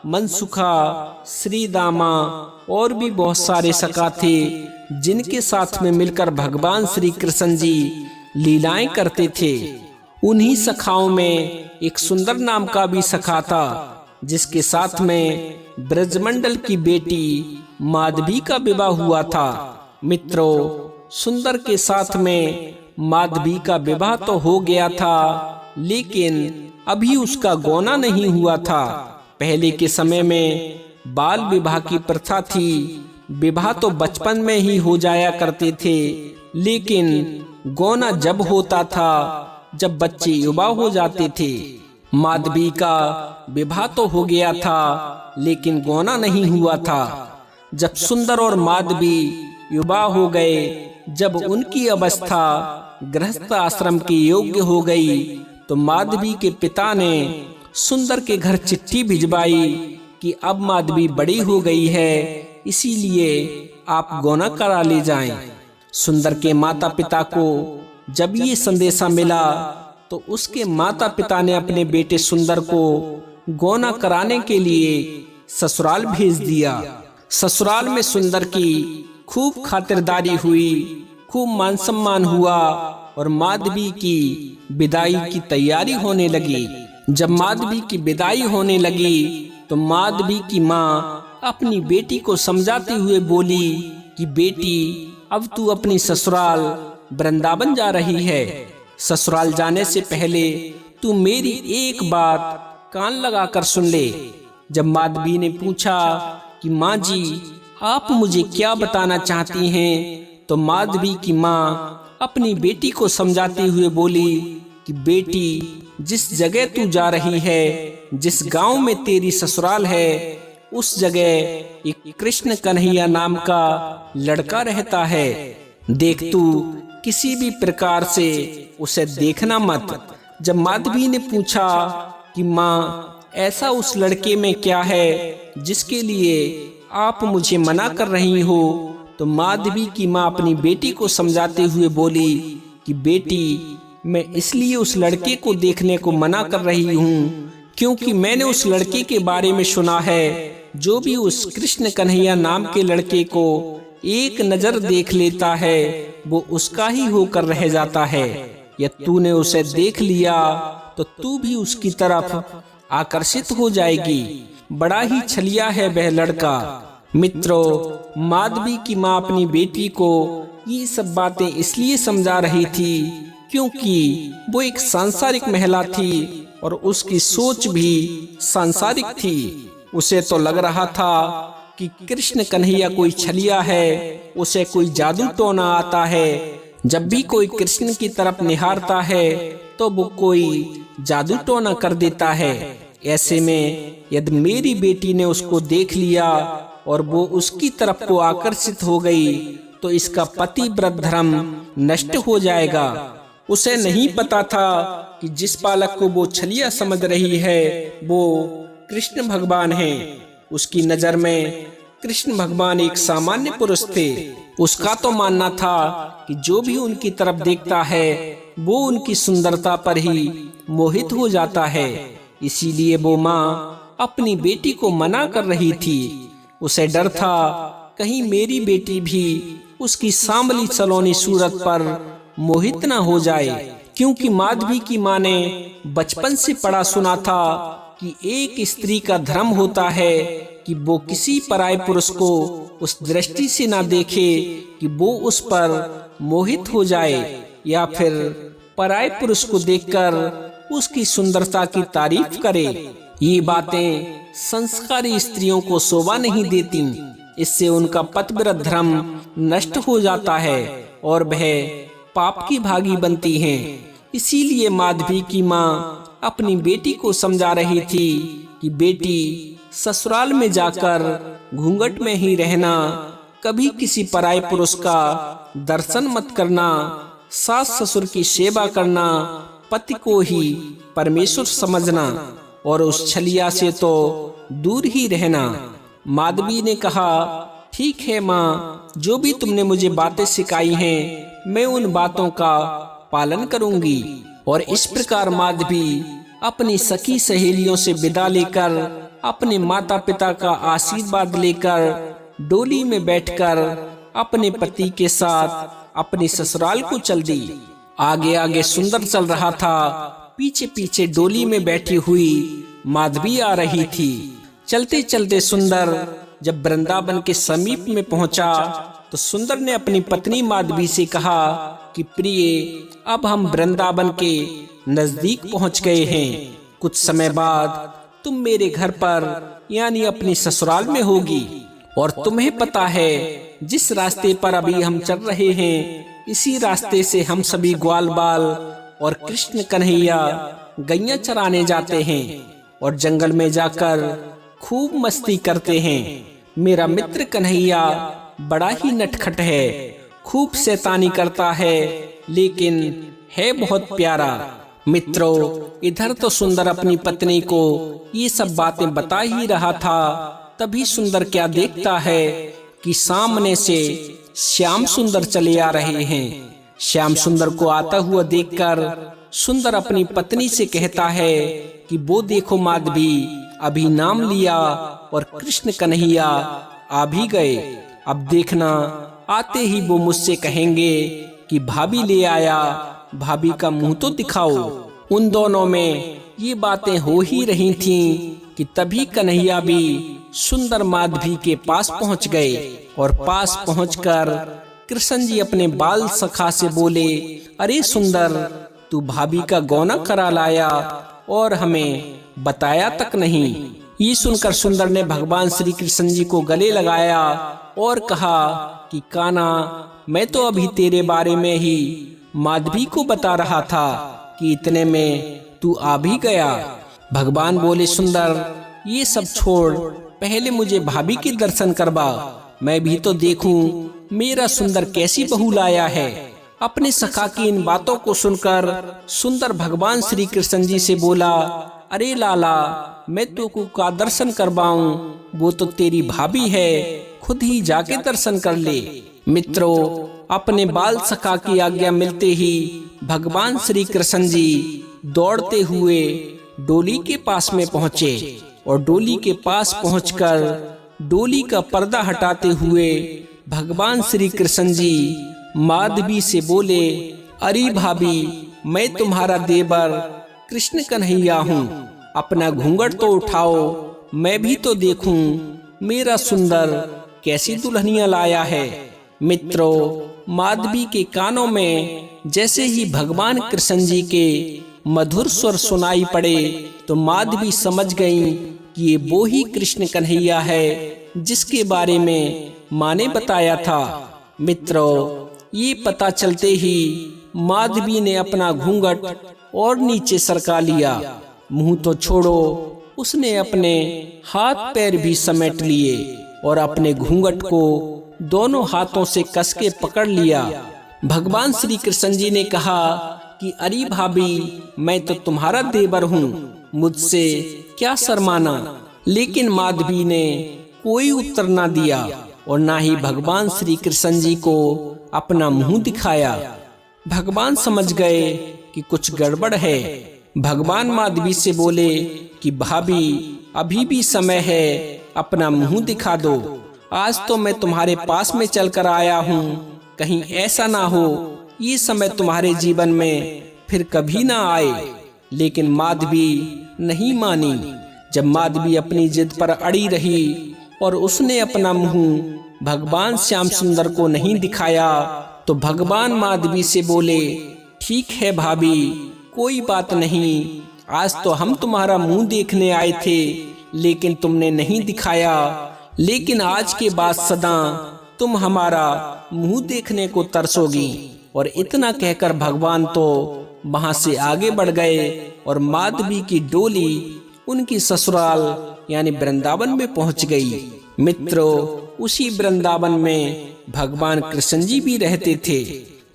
मनसुखा, श्रीदामा और भी बहुत सारे सखा थे जिनके साथ में मिलकर भगवान श्री कृष्ण जी लीलाएं करते थे। उन्हीं सखाओं में एक सुंदर नाम का भी सखा था जिसके साथ में ब्रजमंडल की बेटी माधवी का विवाह हुआ था। मित्रों, सुंदर के साथ में माधवी का विवाह तो हो गया था, लेकिन अभी उसका गौना नहीं हुआ था। पहले के समय में बाल विवाह की प्रथा थी। विवाह तो बचपन में ही हो जाया करते थे, लेकिन गौना जब होता था जब बच्चे युवा हो जाते थे। माधवी का विवाह तो हो गया था, लेकिन गौना नहीं हुआ था। जब सुंदर और माधवी युवा हो गए, जब उनकी अवस्था गृहस्थ आश्रम के योग्य हो गई, तो माधवी के पिता ने सुंदर के घर चिट्ठी भिजवाई कि अब माधवी बड़ी हो गई है, इसीलिए आप गौना करा ले जाएं। सुंदर के माता पिता को जब ये संदेशा मिला तो उसके माता पिता ने अपने बेटे सुंदर को गौना कराने के लिए ससुराल भेज दिया। ससुराल में सुंदर की खूब खातिरदारी हुई, खूब मान सम्मान हुआ और माधवी की विदाई की तैयारी होने लगी। जब माधवी की विदाई होने लगी तो माधवी की माँ अपनी बेटी को समझाते हुए बोली कि बेटी, अब तू अपनी ससुराल वृंदावन जा रही है। ससुराल जाने से पहले तू मेरी एक बात कान लगाकर सुन ले। जब माधवी ने पूछा कि माँ जी, आप मुझे क्या बताना चाहती हैं, तो माधवी की माँ अपनी बेटी को समझाते हुए बोली कि बेटी, जिस जगह तू जा रही है, जिस गांव में तेरी ससुराल है, उस जगह एक कृष्ण कन्हैया नाम का लड़का रहता है। देख, तू किसी भी प्रकार से उसे देखना मत। जब माधवी ने पूछा कि माँ, ऐसा उस लड़के में क्या है जिसके लिए आप मुझे मना कर रही हो, तो माधवी की माँ अपनी बेटी को समझाते हुए बोली कि बेटी, मैं इसलिए उस लड़के को देखने को मना कर रही हूँ क्योंकि मैंने उस लड़के के बारे में सुना है, जो भी उस कृष्ण कन्हैया नाम के लड़के को एक नजर देख लेता है वो उसका ही होकर रह जाता है। या तूने उसे देख लिया तो तू भी उसकी तरफ आकर्षित हो जाएगी। बड़ा ही छलिया है वह लड़का। मित्रों, माधवी की माँ अपनी बेटी को ये सब बातें इसलिए समझा रही थी क्योंकि वो एक सांसारिक महिला थी और उसकी सोच भी सांसारिक थी। उसे तो लग रहा था कि कृष्ण कन्हैया कोई छलिया है, उसे कोई जादू टोना आता है। जब भी कोई कृष्ण की तरफ निहारता है तो वो कोई जादू टोना कर देता है। ऐसे में यदि मेरी बेटी ने उसको देख लिया और वो उसकी तरफ को आकर्षित हो गई तो इसका पतिव्रत धर्म नष्ट हो जाएगा। उसे नहीं पता था कि जिस बालक को वो छलिया समझ रही है वो कृष्ण भगवान है। उसकी नजर में कृष्ण भगवान एक सामान्य पुरुष थे। उसका तो मानना था कि जो भी उनकी तरफ देखता है वो उनकी सुंदरता पर ही मोहित हो जाता है। इसीलिए वो माँ अपनी बेटी को मना कर रही थी। उसे डर था कहीं मेरी बेटी भी उसकी सांवली सलोनी सूरत पर मोहित न हो जाए, क्योंकि माधवी की माँ ने बचपन से पढ़ा सुना था कि एक स्त्री का धर्म होता है कि वो किसी पराये पुरुष को उस दृष्टि से ना देखे कि वो उस पर मोहित हो जाए या फिर पराये पुरुष को देखकर उसकी सुंदरता की तारीफ करे। ये बातें संस्कारी स्त्रियों को शोभा नहीं देती। इससे उनका पतिव्रत धर्म नष्ट हो जाता है और वह पाप की भागी बनती हैं। इसीलिए माधवी की माँ अपनी बेटी को समझा रही थी कि बेटी, ससुराल में जाकर घूंघट में ही रहना, कभी किसी पराये पुरुष का दर्शन मत करना, सास ससुर की सेवा करना, पति को ही परमेश्वर समझना और उस छलिया से तो दूर ही रहना। माधवी ने कहा, ठीक है माँ, जो भी तुमने मुझे बातें सिखाई हैं, मैं उन बातों का पालन करूंगी। और इस प्रकार माधवी अपनी सखी सहेलियों से विदा लेकर, अपने माता पिता का आशीर्वाद लेकर डोली में बैठकर अपने पति के साथ अपने ससुराल को चल दी। आगे आगे सुंदर चल रहा था, पीछे पीछे डोली में बैठी हुई माधवी आ रही थी। चलते चलते सुंदर जब वृंदावन के समीप में पहुंचा तो सुंदर ने अपनी पत्नी माधवी से कहा कि प्रिय, अब हम वृंदावन के नजदीक पहुंच गए हैं। कुछ समय बाद तुम मेरे घर पर यानी अपनी ससुराल में होगी। और तुम्हें पता है, जिस रास्ते पर अभी हम चल रहे हैं, इसी रास्ते से हम सभी ग्वाल बाल और कृष्ण कन्हैया गैया चराने जाते हैं और जंगल में जाकर खूब मस्ती करते हैं। मेरा मित्र कन्हैया बड़ा ही नटखट है, खूब शैतानी करता है, लेकिन है बहुत प्यारा। मित्रों, इधर तो सुंदर अपनी पत्नी को ये सब बातें बता ही रहा था, तभी सुंदर क्या देखता है कि सामने से श्याम सुंदर चले आ रहे हैं। श्याम सुंदर को आता हुआ देखकर सुंदर अपनी पत्नी से कहता है कि वो देखो माधवी, अभी नाम लिया और कृष्ण कन्हैया आ भी गए। अब देखना, आते ही वो मुझसे कहेंगे कि भाभी ले आया, भाभी का मुंह तो दिखाओ। उन दोनों में ये बातें हो ही रही थीं कि तभी कन्हैया भी सुंदर माधवी के पास पहुंच गए। और पास पहुंचकर कृष्ण जी अपने बाल सखा से बोले, अरे सुंदर, तू भाभी का गौना करा लाया और हमें बताया तक नहीं। ये सुनकर सुंदर ने भगवान श्री कृष्ण जी को गले लगाया और कहा कि कान्हा, मैं तो अभी तेरे बारे में ही माधवी को बता रहा था कि इतने में तू आ भी गया। भगवान बोले, सुंदर, ये सब छोड़, पहले मुझे भाभी के दर्शन करवा, मैं भी तो देखूं मेरा सुंदर कैसी बहू लाया है। अपने सखा की इन बातों को सुनकर सुंदर भगवान श्री कृष्ण जी से बोला, अरे लाला, मैं तो का दर्शन करवाऊं, वो तो तेरी भाभी है, खुद ही जाके दर्शन कर ले। मित्रों, अपने बाल सखा की आज्ञा मिलते ही भगवान श्री कृष्ण जी दौड़ते हुए डोली के पास में पहुँचे और डोली के पास पहुंचकर डोली का पर्दा हटाते हुए भगवान श्री कृष्ण जी माधवी से बोले, अरे भाभी, मैं तुम्हारा देवर कृष्ण कन्हैया हूँ, अपना घूंघट तो उठाओ, मैं भी तो देखूं मेरा सुंदर कैसी दुल्हनिया लाया है। मित्रों, माधवी के कानों में जैसे ही भगवान कृष्ण जी के मधुर स्वर सुनाई पड़े तो माधवी समझ गई कि ये वो ही कृष्ण कन्हैया है जिसके बारे में माँ ने बताया था। मित्रों, ये पता चलते ही माधवी ने अपना घूंघट और नीचे सरका लिया। मुंह तो छोड़ो, उसने अपने हाथ पैर भी समेट लिए और अपने घूंघट को दोनों हाथों से कस के पकड़ लिया। भगवान श्री कृष्ण जी ने कहा कि अरे भाभी, मैं तो तुम्हारा देवर हूँ, मुझसे क्या शर्माना। लेकिन माधवी ने कोई उत्तर ना दिया और ना ही भगवान श्री कृष्ण जी को अपना मुंह दिखाया। भगवान समझ गए कि कुछ गड़बड़ है। भगवान माधवी से बोले कि भाभी, अभी भी समय है, अपना मुंह दिखा दो। आज तो मैं तुम्हारे पास में चलकर आया हूँ, कहीं ऐसा ना हो ये समय तुम्हारे जीवन में फिर कभी ना आए। लेकिन माधवी नहीं मानी। जब माधवी अपनी जिद पर अड़ी रही और उसने अपना मुंह भगवान श्याम सुंदर को नहीं दिखाया तो भगवान माधवी से बोले, ठीक है भाभी, कोई बात नहीं, आज तो हम तुम्हारा मुंह देखने आए थे लेकिन तुमने नहीं दिखाया, लेकिन आज के बाद सदा तुम हमारा मुंह देखने को तरसोगी। और इतना कहकर भगवान तो वहां से आगे बढ़ गए और माधवी की डोली उनकी ससुराल यानी वृंदावन में पहुंच गई। मित्रों, उसी वृंदावन में भगवान कृष्ण जी भी रहते थे,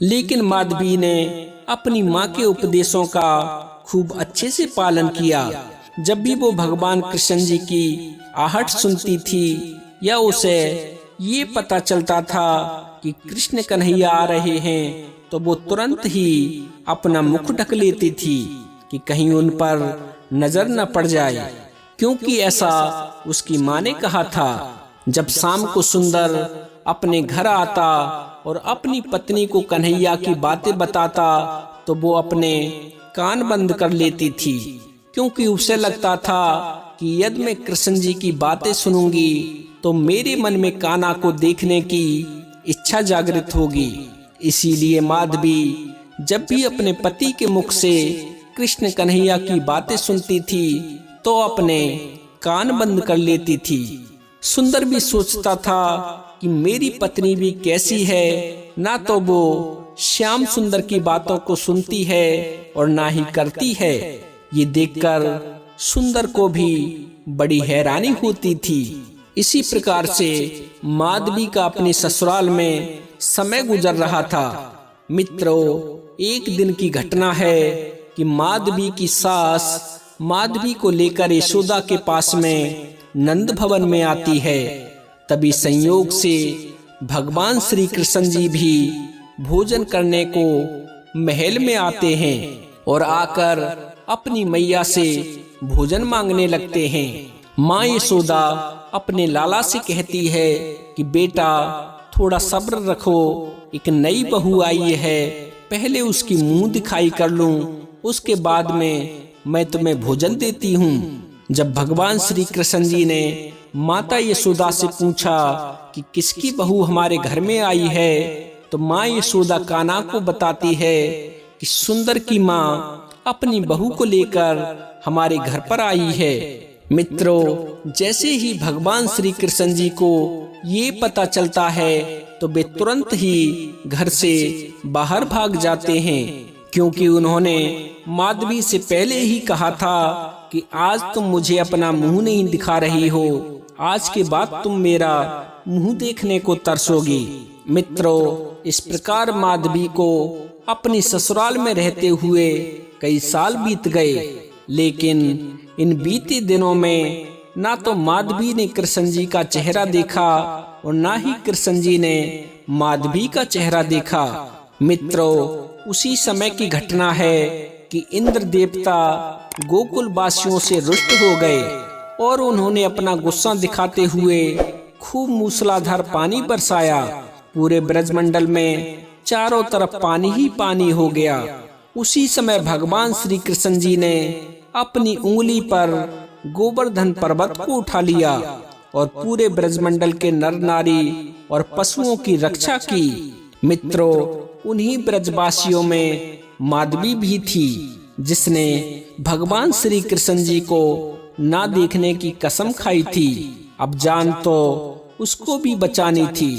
लेकिन माधवी ने अपनी माँ के उपदेशों का खूब अच्छे से पालन किया। जब भी वो भगवान कृष्ण जी की आहट सुनती थी या उसे ये पता चलता था कि कृष्ण कन्हैया आ रहे हैं, तो वो तुरंत ही अपना मुख ढक लेती थी कि कहीं उन पर नजर न पड़ जाए, क्योंकि ऐसा उसकी माँ ने कहा था। जब शाम को सुंदर अपने घर आता और अपनी पत्नी को कन्हैया की बातें बताता, तो वो अपने कान बंद कर लेती थी, क्योंकि उसे लगता था कि यदि मैं कृष्ण जी की बातें सुनूंगी तो मेरे मन में कान्हा को देखने की इच्छा जागृत होगी। इसीलिए माधवी जब भी अपने पति के मुख से कृष्ण कन्हैया की बातें सुनती थी तो अपने कान बंद कर लेती थी। सुंदर भी सोचता था कि मेरी पत्नी भी कैसी है, ना तो वो श्याम सुंदर की बातों को सुनती है और ना ही करती है। ये देखकर सुंदर को भी बड़ी हैरानी होती थी। इसी प्रकार से माधवी का अपने ससुराल में समय गुजर रहा था। मित्रों, एक दिन की घटना है कि माधवी की सास माधवी को लेकर यशोदा के पास में नंद भवन में आती है। तभी संयोग से भगवान श्री कृष्ण जी भी भोजन करने को महल में आते हैं और आकर अपनी मैया से भोजन मांगने लगते हैं। माँ यशोदा अपने लाला से कहती है कि बेटा थोड़ा सब्र रखो, एक नई बहू आई है, पहले उसकी मुंह दिखाई कर लूं, उसके बाद में मैं तुम्हें भोजन देती हूँ। जब भगवान श्री कृष्ण जी ने माता यशोदा से पूछा कि किसकी बहू हमारे घर में आई है, तो माँ यशोदा कान्हा को बताती है कि सुंदर की माँ अपनी बहू को लेकर हमारे घर पर आई है। मित्रों, जैसे ही भगवान श्री कृष्ण जी को ये पता चलता है तो वे तुरंत ही घर से बाहर भाग जाते हैं, क्योंकि उन्होंने माधवी से पहले ही कहा था कि आज तुम मुझे अपना मुंह नहीं दिखा रही हो, आज के बाद तुम मेरा मुंह देखने को तरसोगी। मित्रों, इस प्रकार माधवी को अपनी ससुराल में रहते हुए कई साल बीत गए, लेकिन इन बीते दिनों में ना तो माधवी ने कृष्ण जी का चेहरा देखा और ना ही कृष्ण जी ने माधवी का चेहरा देखा। मित्रों, उसी समय की घटना है कि इंद्र देवता गोकुल वासियों से रुष्ट हो गए और उन्होंने अपना गुस्सा दिखाते हुए खूब मूसलाधार पानी बरसाया। पूरे ब्रजमंडल में चारों तरफ पानी ही पानी हो गया। उसी समय भगवान श्री कृष्ण जी ने अपनी उंगली पर गोवर्धन पर्वत को उठा लिया और पूरे ब्रजमंडल के नर नारी और पशुओं की रक्षा की। मित्रों, उन्हीं ब्रजवासियों में माधवी भी थी, जिसने भगवान श्री कृष्ण जी को ना देखने की कसम खाई थी। अब जान तो उसको भी बचानी थी।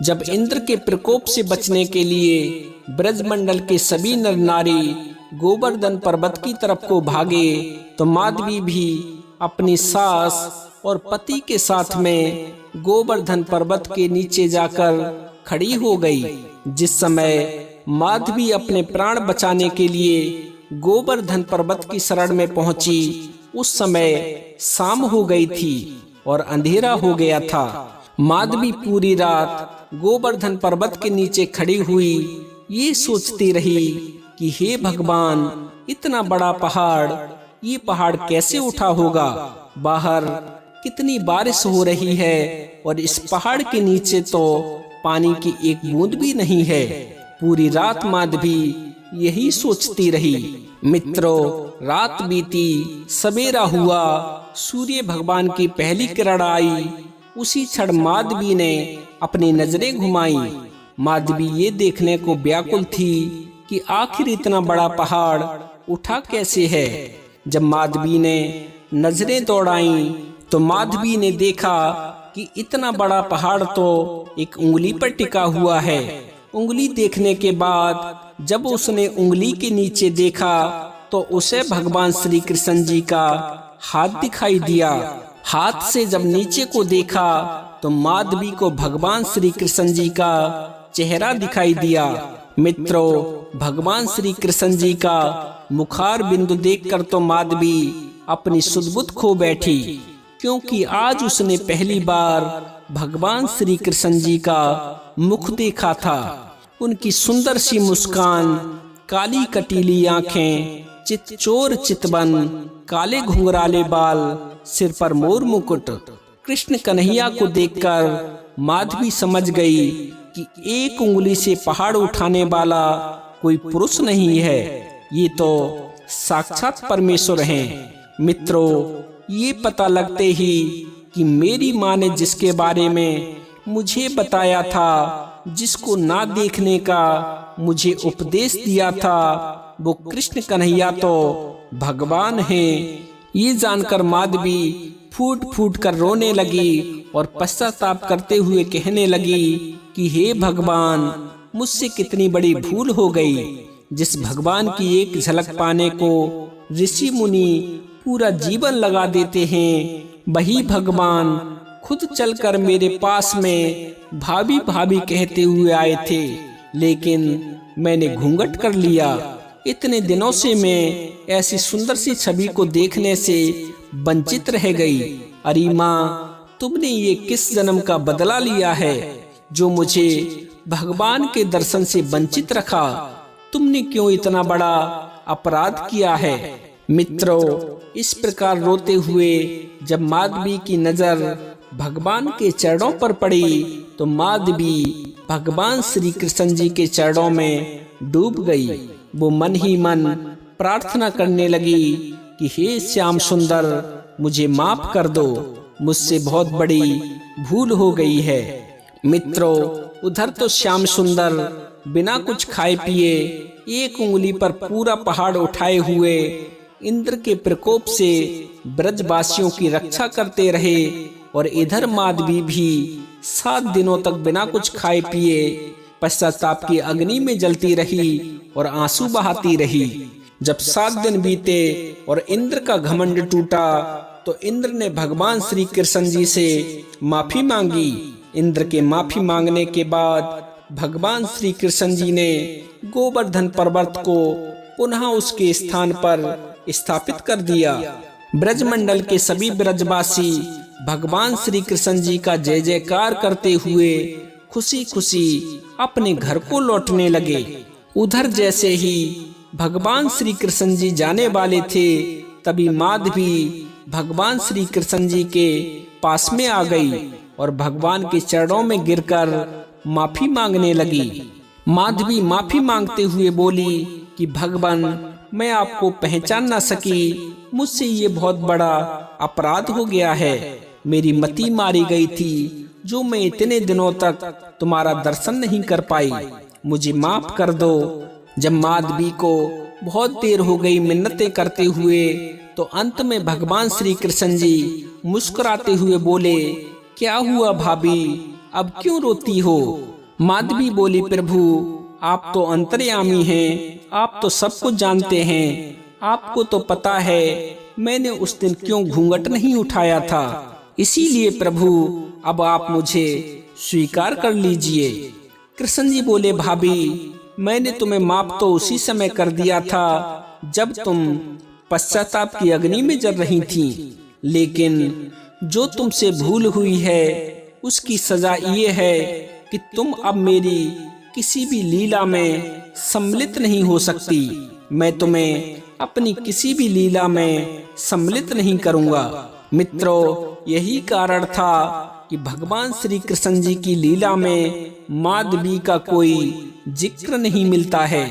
जब इंद्र के प्रकोप से बचने के लिए ब्रजमंडल के सभी नर नारी गोवर्धन पर्वत की तरफ को भागे, तो माधवी भी अपनी सास और पति के साथ में गोवर्धन पर्वत के नीचे जाकर खड़ी हो गई। जिस समय माधवी अपने प्राण बचाने के लिए गोवर्धन पर्वत की शरण में पहुंची, उस समय शाम हो गई थी और अंधेरा हो गया था। माधवी पूरी रात गोवर्धन पर्वत के नीचे खड़ी हुई ये सोचती रही कि हे भगवान, इतना बड़ा पहाड़, ये पहाड़ कैसे उठा होगा? बाहर कितनी बारिश हो रही है और इस पहाड़ के नीचे तो पानी की एक बूंद भी नहीं है। पूरी रात माधवी यही सोचती रही। मित्रों, रात बीती, सवेरा हुआ, सूर्य भगवान की पहली किरण आई। उसी क्षण माधवी ने अपनी नजरें घुमाई। माधवी ये देखने को व्याकुल थी कि आखिर इतना बड़ा पहाड़ उठा कैसे है। जब माधवी ने नजरें दौड़ाई तो माधवी ने देखा कि इतना बड़ा पहाड़ तो एक उंगली पर टिका हुआ है। उंगली देखने के बाद जब उसने उंगली के नीचे देखा तो उसे भगवान श्री कृष्ण जी का हाथ दिखाई दिया। हाथ से जब नीचे को देखा तो माधवी को भगवान श्री कृष्ण जी का चेहरा दिखाई दिया। मित्रों, भगवान श्री कृष्ण जी का मुखार बिंदु देखकर तो माधवी अपनी सुध-बुध खो बैठी, क्योंकि आज उसने पहली बार भगवान श्री कृष्ण जी का मुख देखा था। उनकी सुंदर सी मुस्कान, काली कटीली आंखें, चितचोर चितवन, काले घुंघराले बाल, सिर पर मोर मुकुट। कृष्ण कन्हैया को देखकर माधवी समझ गई कि एक उंगली से पहाड़ उठाने वाला कोई पुरुष नहीं है, ये तो साक्षात परमेश्वर हैं। मित्रों, ये पता लगते ही कि मेरी माँ ने जिसके बारे में मुझे बताया था, जिसको ना देखने का मुझे उपदेश दिया था, वो कृष्ण कन्हैया तो भगवान हैं। ये जानकर माधवी फूट फूट कर रोने लगी और पश्चाताप करते हुए कहने लगी कि हे भगवान, मुझसे कितनी बड़ी भूल हो गई। जिस भगवान की एक झलक पाने को ऋषि मुनि पूरा जीवन लगा देते हैं, वही भगवान खुद चलकर मेरे पास में भाभी भाभी कहते हुए आए थे, लेकिन मैंने घूंघट कर लिया। इतने दिनों से मैं ऐसी सुंदर सी छवि को देखने से वंचित रह गई। अरे माँ, तुमने ये किस जन्म का बदला लिया है जो मुझे भगवान के दर्शन से वंचित रखा? तुमने क्यों इतना बड़ा अपराध किया है? मित्रों, इस प्रकार रोते हुए जब माधवी की नजर भगवान के चरणों पर पड़ी तो माधवी भगवान श्री कृष्ण जी के चरणों में डूब गई। वो मन ही मन प्रार्थना करने लगी कि हे श्याम सुंदर, मुझे माफ कर दो, मुझसे बहुत बड़ी भूल हो गई है। मित्रों, उधर तो श्याम सुंदर बिना कुछ खाए पिए एक उंगली पर पूरा पहाड़ उठाए हुए इंद्र के प्रकोप से ब्रजवासियों की रक्षा करते रहे, और इधर माधवी भी 7 दिनों तक बिना कुछ खाए पिए पश्चाताप की अग्नि में जलती रही और आंसू बहाती रही। जब 7 दिन बीते और इंद्र का घमंड टूटा तो इंद्र ने भगवान श्री कृष्ण जी से माफी मांगी। इंद्र के माफी मांगने के बाद भगवान श्री कृष्ण जी ने गोवर्धन पर्वत को पुनः उसके स्थान पर स्थापित कर दिया। ब्रजमंडल के सभी ब्रजवासी भगवान श्री कृष्ण जी का जय जयकार करते हुए खुशी खुशी अपने घर को लौटने लगे। उधर जैसे ही भगवान श्री कृष्ण जी जाने वाले थे, तभी माधवी भगवान श्री कृष्ण जी के पास में आ गई और भगवान के चरणों में गिरकर माफी मांगने लगी। माधवी माफी मांगते हुए बोली कि भगवान, मैं आपको पहचान ना सकी, मुझसे ये बहुत बड़ा अपराध हो गया है। मेरी मति मारी गई थी जो मैं इतने दिनों तक तुम्हारा दर्शन नहीं कर पाई, मुझे माफ कर दो। जब माधवी को बहुत देर हो गई मिन्नतें करते हुए, तो अंत में भगवान श्री कृष्ण जी मुस्कुराते हुए बोले, क्या हुआ भाभी, अब क्यों रोती हो? माधवी बोली, प्रभु, आप तो अंतर्यामी हैं, आप तो सब कुछ जानते हैं। आपको तो पता है मैंने उस दिन क्यों घूंघट नहीं उठाया था, इसीलिए प्रभु अब आप मुझे स्वीकार कर लीजिए। कृष्ण जी बोले, भाभी, मैंने तुम्हें माफ तो उसी समय कर दिया था जब तुम पश्चाताप की अग्नि में जल रही थी, लेकिन जो तुमसे भूल हुई है उसकी सजा ये है कि तुम अब मेरी किसी भी लीला में सम्मिलित नहीं हो सकती। मैं तुम्हें अपनी किसी भी लीला में सम्मिलित नहीं करूंगा। मित्रों, यही कारण था कि भगवान श्री कृष्ण जी की लीला में माधवी का कोई जिक्र नहीं मिलता है।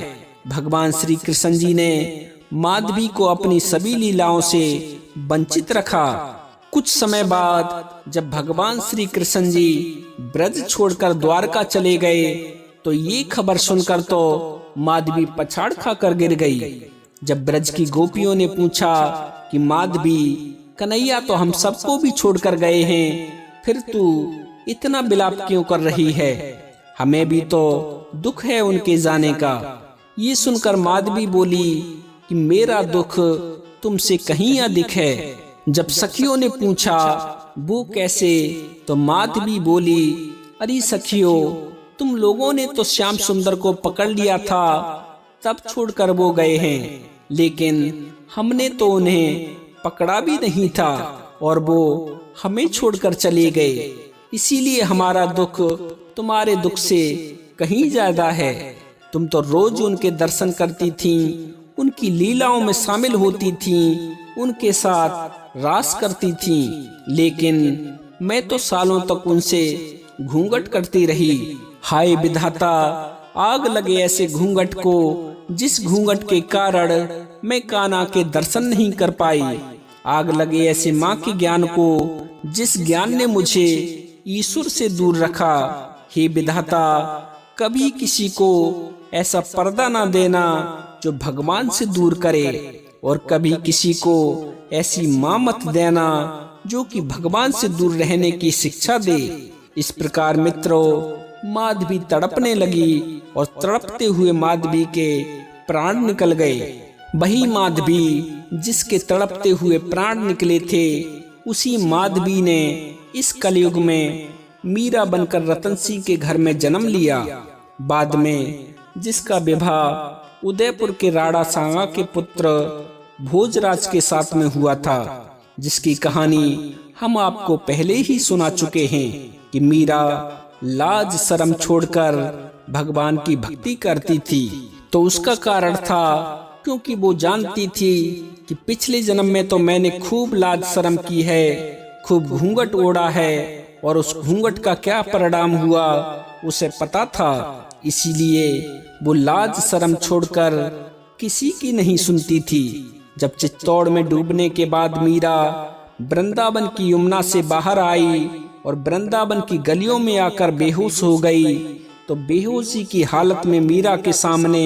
भगवान श्री कृष्ण जी ने माधवी को अपनी सभी लीलाओं से वंचित रखा। कुछ समय बाद जब भगवान श्री कृष्ण जी ब्रज छोड़कर द्वारका चले गए, तो ये खबर सुनकर तो माधवी पछाड़ खाकर गिर गई। जब ब्रज की गोपियों ने पूछा कि माधवी, कन्हैया तो हम सबको भी छोड़कर गए हैं, फिर तू इतना विलाप क्यों कर रही है? हमें भी तो दुख है उनके जाने का। ये सुनकर माधवी बोली कि मेरा दुख तुमसे कहीं अधिक है। जब सखियों ने पूछा वो कैसे, तो माधवी बोली, अरे सखियों, तुम लोगों ने तो श्याम सुंदर को पकड़ लिया था, तब छोड़कर वो गए हैं, लेकिन हमने तो उन्हें पकड़ा भी नहीं था और वो हमें छोड़कर चले गए। इसीलिए हमारा दुख तुम्हारे दुख से कहीं ज्यादा है। तुम तो रोज उनके दर्शन करती थीं, उनकी लीलाओं में शामिल होती थीं, उनके साथ रास करती थीं, लेकिन मैं तो सालों तक उनसे घूंघट करती रही। हाय विधाता, आग लगे ऐसे घूंघट को जिस घूंघट के कारण मैं कान्हा के दर्शन नहीं कर पाई। आग लगे ऐसे माँ के ज्ञान को जिस ज्ञान ने मुझे ईश्वर से दूर रखा। हे विधाता, कभी किसी को ऐसा पर्दा ना देना जो भगवान से दूर करे, और कभी किसी को ऐसी माँ मत देना जो कि भगवान से दूर रहने की शिक्षा दे। इस प्रकार मित्रों, माधवी तड़पने लगी और तड़पते हुए माधवी के प्राण निकल गए। वही माधवी जिसके तड़पते हुए प्राण निकले थे, उसी माधवी ने इस कलयुग में मीरा बनकर रतन सिंह के घर में जन्म लिया। बाद में जिसका विवाह उदयपुर के राणा सांगा के पुत्र भोजराज के साथ में हुआ था, जिसकी कहानी हम आपको पहले ही सुना चुके हैं कि मीरा लाज शर्म छोड़कर भगवान की भक्ति करती थी। तो उसका कारण था क्योंकि वो जानती थी कि पिछले जन्म में तो मैंने खूब लाज शर्म की है, खूब घूंघट ओढ़ा है, और उस घूंघट का क्या परिणाम हुआ उसे पता था। इसीलिए वो लाज शर्म छोड़कर किसी की नहीं सुनती थी। जब चित्तौड़ में डूबने के बाद मीरा वृंदावन की यमुना से बाहर आई और वृंदावन की गलियों में आकर बेहोश हो गई, तो बेहोशी की हालत में मीरा के सामने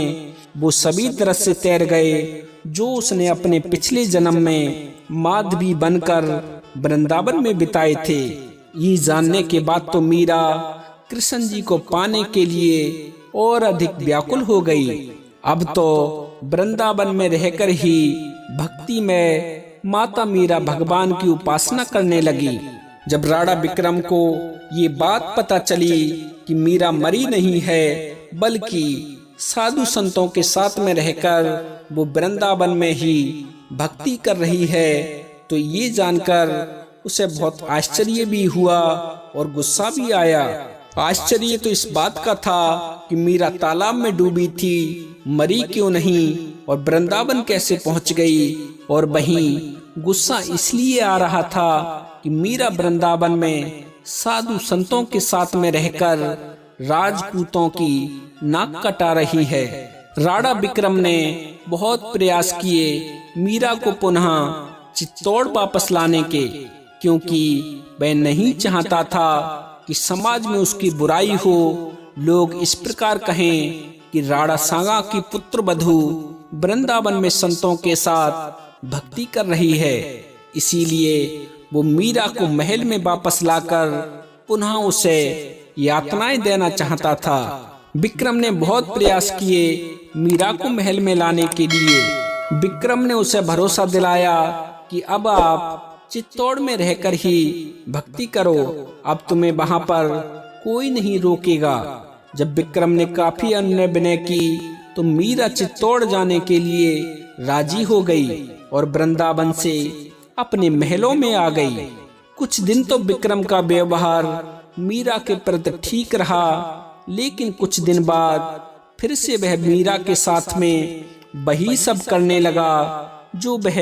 वो सभी दृश्य तैर गए जो उसने अपने पिछले जन्म में माधवी बनकर वृंदावन में बिताए थे। ये जानने के बाद तो मीरा कृष्ण जी को पाने के लिए और अधिक व्याकुल हो गई। अब तो वृंदावन में रहकर ही भक्ति में माता मीरा भगवान की उपासना करने लगी। जब राणा विक्रम को ये बात पता चली कि मीरा मरी नहीं है, बल्कि साधु संतों के साथ में रहकर वो वृंदावन में ही भक्ति कर रही है, तो ये जानकर उसे बहुत आश्चर्य भी हुआ और गुस्सा भी आया। आश्चर्य तो इस बात का था कि मीरा तालाब में डूबी थी, मरी क्यों नहीं और वृंदावन कैसे पहुंच गई, और वहीं गुस्सा इसलिए आ रहा था कि मीरा वृंदावन में साधु संतों के साथ में रहकर राजपूतों की नाक कटा रही है। राणा विक्रम ने बहुत प्रयास किए मीरा को पुनः चित्तौड़ वापस लाने के, क्योंकि वह नहीं चाहता था कि समाज में उसकी बुराई हो, लोग इस प्रकार कहें कि राणा सांगा की पुत्र वधू वृंदावन में संतों के साथ भक्ति कर रही है। इसीलिए वो मीरा को महल में वापस लाकर पुनः उसे यातनाएं देना चाहता था। विक्रम ने बहुत प्रयास किए मीरा को महल में लाने के लिए। विक्रम ने उसे भरोसा दिलाया कि अब आप चित्तौड़ में रहकर ही भक्ति करो, अब तुम्हें वहां पर कोई नहीं रोकेगा। जब विक्रम ने काफी अनुनय विनय की तो मीरा चित्तौड़ जाने के लिए राजी हो गई और वृंदावन से अपने महलों में आ गई। कुछ दिन तो विक्रम का व्यवहार मीरा के प्रति ठीक रहा, लेकिन कुछ दिन बाद फिर से वह मीरा के साथ में वही सब करने लगा जो वह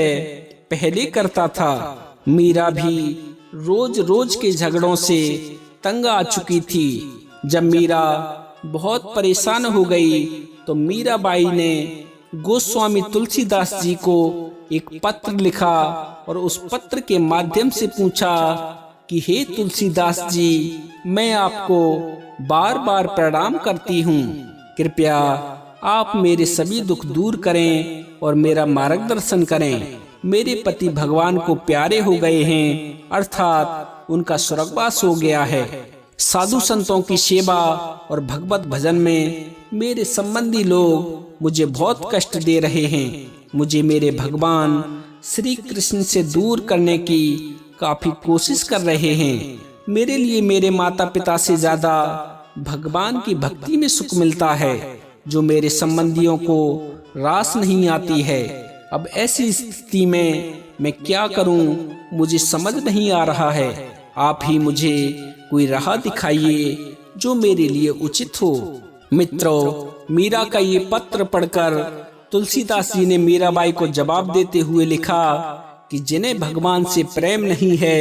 पहले करता था। मीरा भी रोज रोज के झगड़ों से तंग आ चुकी थी। जब मीरा बहुत परेशान हो गई तो मीराबाई ने गोस्वामी तुलसीदास जी को एक पत्र लिखा और उस पत्र के माध्यम से पूछा कि हे तुलसीदास जी, मैं आपको बार बार प्रणाम करती हूँ, कृपया आप मेरे सभी दुख दूर करें और मेरा मार्गदर्शन करें। मेरे पति भगवान को प्यारे हो गए हैं, अर्थात उनका स्वर्गवास हो गया है। साधु संतों की सेवा और भगवत भजन में मेरे संबंधी लोग मुझे बहुत कष्ट दे रहे हैं। मुझे मेरे भगवान श्री कृष्ण से दूर करने की काफी कोशिश कर रहे हैं। मेरे लिए मेरे माता पिता से ज्यादा भगवान की भक्ति में सुख मिलता है, जो मेरे संबंधियों को रास नहीं आती है। अब ऐसी स्थिति में मैं क्या करूं, मुझे समझ नहीं आ रहा है। आप ही मुझे कोई राह दिखाइए जो मेरे लिए उचित हो। मित्रों, मीरा का ये पत्र पढ़कर तुलसीदास जी ने मीराबाई को जवाब देते हुए लिखा कि जिन्हें भगवान से प्रेम नहीं है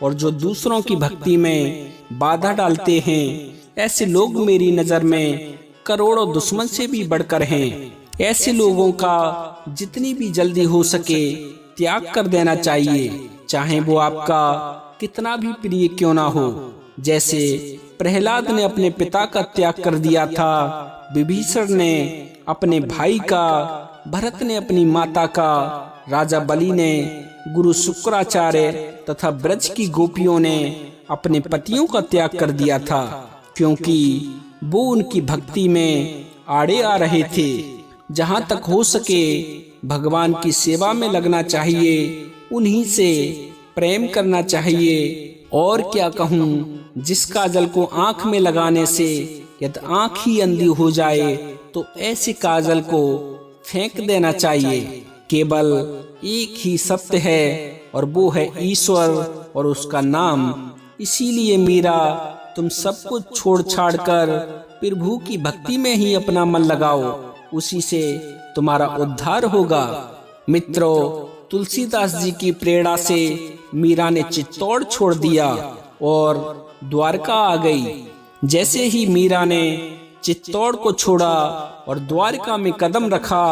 और जो दूसरों की भक्ति में बाधा डालते हैं, ऐसे लोग मेरी नजर में करोड़ों दुश्मन से भी बढ़कर हैं। ऐसे लोगों का जितनी भी जल्दी हो सके त्याग कर देना चाहिए, चाहे वो आपका कितना भी प्रिय क्यों ना हो। जैसे प्रहलाद ने अपने पिता का त्याग कर दिया था, विभीषण ने अपने भाई का, भरत ने अपनी माता का, राजा बलि ने गुरु शुक्राचार्य तथा ब्रज की गोपियों ने अपने पतियों का त्याग कर दिया था, क्योंकि वो उनकी भक्ति में आड़े आ रहे थे। जहाँ तक हो सके भगवान की सेवा में लगना चाहिए, उन्हीं से प्रेम करना चाहिए। और क्या कहूँ, जिस काजल को आंख में लगाने से यदि आंख ही अंधी हो जाए तो ऐसे काजल को फेंक देना चाहिए। केवल एक ही सत्य है और वो है ईश्वर और उसका नाम। इसीलिए मीरा, तुम सब कुछ छोड़ छाड़ कर प्रभु की भक्ति में ही अपना मन लगाओ, उसी से तुम्हारा उद्धार होगा। मित्रों, तुलसीदास जी की प्रेरणा से मीरा ने चित्तौड़ छोड़ दिया और द्वारका आ गई। जैसे ही मीरा ने चित्तौड़ को छोड़ा और द्वारका में कदम रखा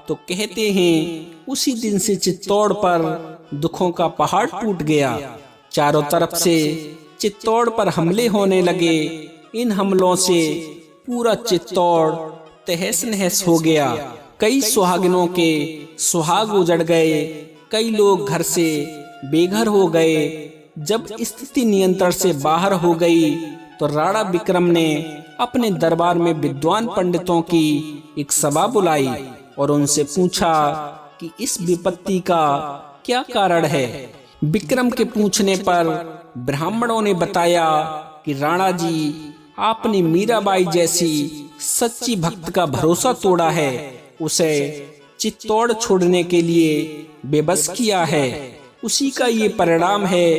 तो कहते हैं उसी दिन से चित्तौड़ पर दुखों का पहाड़ टूट गया। चारों तरफ से चित्तौड़ पर हमले होने लगे। इन हमलों से पूरा चित्तौड़ तहस नहस हो गया। कई सुहागिनों के सुहाग उजड़ गए, कई लोग घर से बेघर हो गए। जब स्थिति नियंत्रण से बाहर हो गई तो राणा विक्रम ने अपने दरबार में विद्वान पंडितों की एक सभा बुलाई और उनसे पूछा कि इस विपत्ति का क्या कारण है। विक्रम के पूछने पर ब्राह्मणों ने बताया कि राणा जी, आपने मीराबाई जैसी सच्ची भक्त का भरोसा तोड़ा है, उसे चित्तौड़ छोड़ने के लिए बेबस किया है। उसी का ये परिणाम है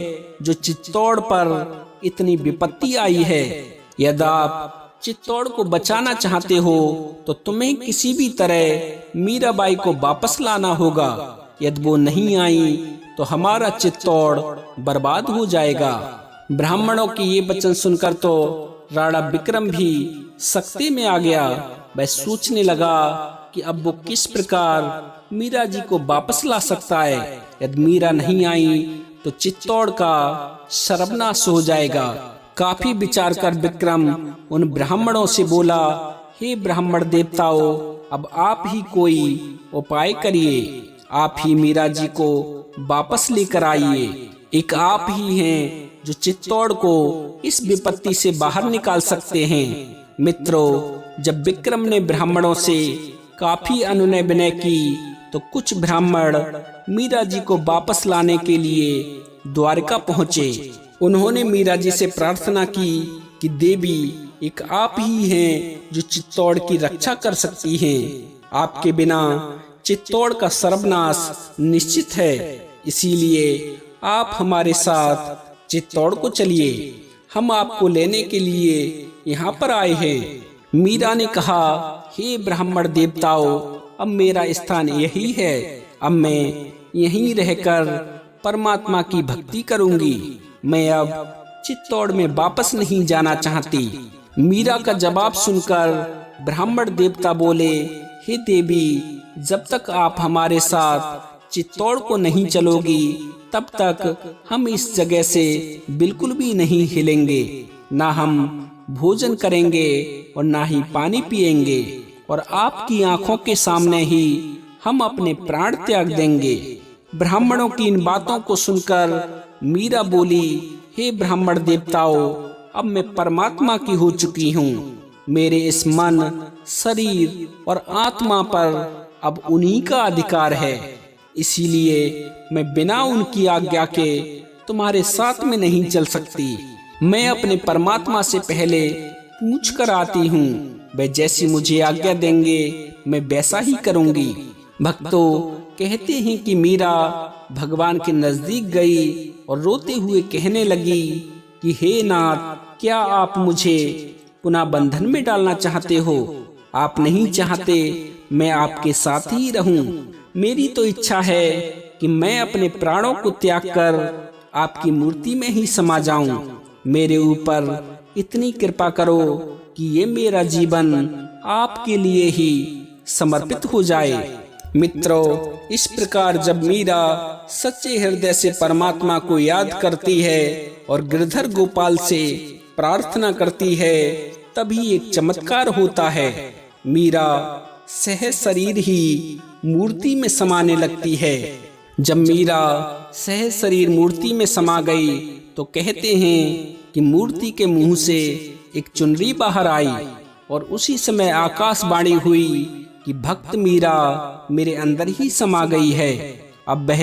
जो चित्तौड़ पर इतनी विपत्ति आई है। यदि आप चित्तौड़ को बचाना चाहते हो तो तुम्हें किसी भी तरह मीराबाई को वापस लाना होगा। यदि वो नहीं आई तो हमारा चित्तौड़ बर्बाद हो जाएगा। ब्राह्मणों के ये वचन सुनकर तो राणा विक्रम भी सख्ती में आ गया। वह सोचने लगा कि अब वो किस प्रकार मीरा जी को वापस ला सकता है। यदि मीरा नहीं आई तो चित्तौड़ का सर्वनाश हो जाएगा। काफी विचार कर विक्रम उन ब्राह्मणों से बोला, हे ब्राह्मण देवताओं, अब आप ही कोई उपाय करिए। आप ही मीरा जी को वापस लेकर आइए। एक आप ही हैं जो चित्तौड़ को इस विपत्ति से बाहर निकाल सकते हैं। मित्रों, जब विक्रम ने ब्राह्मणों से काफी अनुनय विनय की तो कुछ ब्राह्मण मीरा जी को वापस लाने के लिए द्वारका पहुँचे। उन्होंने मीरा जी से प्रार्थना की कि देवी, एक आप ही हैं जो चित्तौड़ की रक्षा कर सकती हैं। आपके बिना चित्तौड़ का सर्वनाश निश्चित है, इसीलिए आप हमारे साथ चित्तौड़ को चलिए। हम आपको लेने के लिए यहाँ पर आए हैं। मीरा ने कहा, हे ब्राह्मण देवताओं, अब मेरा स्थान यही है। अब मैं यहीं रहकर परमात्मा की भक्ति करूंगी। मैं अब चित्तौड़ में वापस नहीं जाना चाहती। मीरा का जवाब सुनकर ब्राह्मण देवता बोले, हे देवी, जब तक आप हमारे साथ चित्तौड़ को नहीं चलोगी तब तक हम इस जगह से बिल्कुल भी नहीं हिलेंगे। ना हम भोजन करेंगे और ना ही पानी पिएंगे, और आपकी आंखों के सामने ही हम अपने प्राण त्याग देंगे। ब्राह्मणों की इन बातों को सुनकर मीरा बोली, हे ब्राह्मण देवताओं, अब मैं परमात्मा की हो चुकी हूँ। मेरे इस मन, शरीर और आत्मा पर अब उन्हीं का अधिकार है। इसीलिए मैं बिना उनकी आज्ञा के तुम्हारे साथ में नहीं चल सकती। मैं अपने परमात्मा से पहले पूछ कर आती हूँ, वे जैसी मुझे आज्ञा देंगे मैं वैसा ही करूँगी। भक्तों कहते हैं कि मीरा भगवान के नजदीक गई और रोते हुए कहने लगी कि हे नाथ, क्या आप मुझे पुनः बंधन में डालना चाहते हो? आप नहीं चाहते मैं आपके साथ ही रहूं। मेरी तो इच्छा है कि मैं अपने प्राणों को त्याग कर आपकी मूर्ति में ही समा जाऊं। मेरे ऊपर इतनी कृपा करो कि ये मेरा जीवन आपके लिए ही समर्पित हो जाए। मित्रों, इस प्रकार जब मीरा सच्चे हृदय से परमात्मा को याद करती है और गिरधर गोपाल से प्रार्थना करती है, तभी एक चमत्कार होता है। मीरा सहज शरीर ही मूर्ति में समाने लगती है। जब मीरा सहज शरीर मूर्ति में समा गई तो कहते हैं कि मूर्ति के मुंह से एक चुनरी बाहर आई और उसी समय आकाशवाणी हुई कि भक्त मीरा मेरे अंदर ही समा गई है, अब वह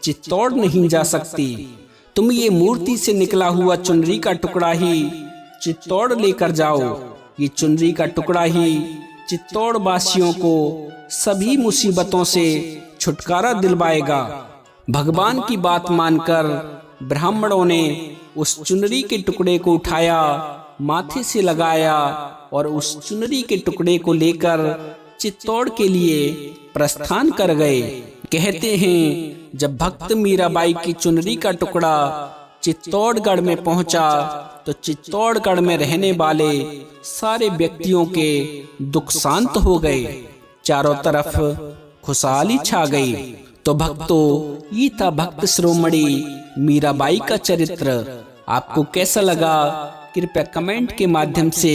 चित्तौड़ नहीं जा सकती। तुम ये मूर्ति से निकला हुआ चुनरी का टुकड़ा ही चित्तौड़ लेकर जाओ। ये चुनरी का टुकड़ा ही चित्तौड़ वासियों को सभी मुसीबतों से छुटकारा दिलवाएगा। भगवान की बात मानकर ब्राह्मणों ने उस चुनरी के टुकड़े को उठाया, माथे से लगाया और उस चुनरी के टुकड़े को लेकर चित्तौड़ के लिए प्रस्थान कर गए। कहते हैं जब भक्त मीराबाई की चुनरी का टुकड़ा चित्तौड़गढ़ में पहुंचा तो चित्तौड़गढ़ में रहने वाले सारे व्यक्तियों के दुख शांत हो गए, चारों तरफ खुशहाली छा गई। तो भक्तों, ये था भक्त शिरोमणि मीराबाई का चरित्र। आपको कैसा लगा कृपया कमेंट के माध्यम से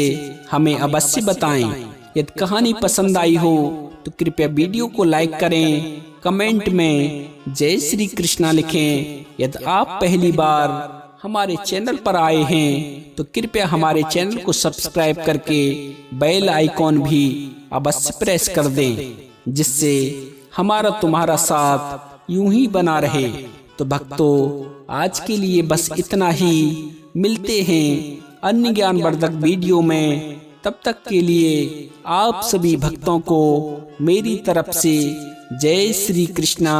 हमें अवश्य बताएं। यदि कहानी पसंद आई हो तो कृपया वीडियो को लाइक करें, कमेंट में जय श्री कृष्णा लिखें। यदि आप पहली बार हमारे चैनल पर आए हैं तो कृपया हमारे चैनल को सब्सक्राइब करके बेल आइकॉन भी अवश्य प्रेस कर दें, जिससे हमारा तुम्हारा साथ यूं ही बना रहे। तो भक्तों, आज के लिए बस इतना ही। मिलते हैं अन्य ज्ञानवर्धक वीडियो में। तब तक के लिए आप सभी भक्तों को मेरी तरफ से जय श्री कृष्णा,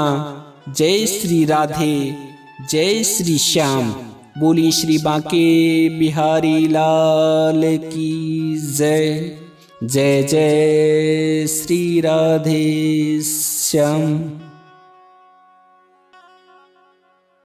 जय श्री राधे, जय श्री श्याम। बोली श्री बांके बिहारी लाल की जय। जय जय श्री राधे श्याम।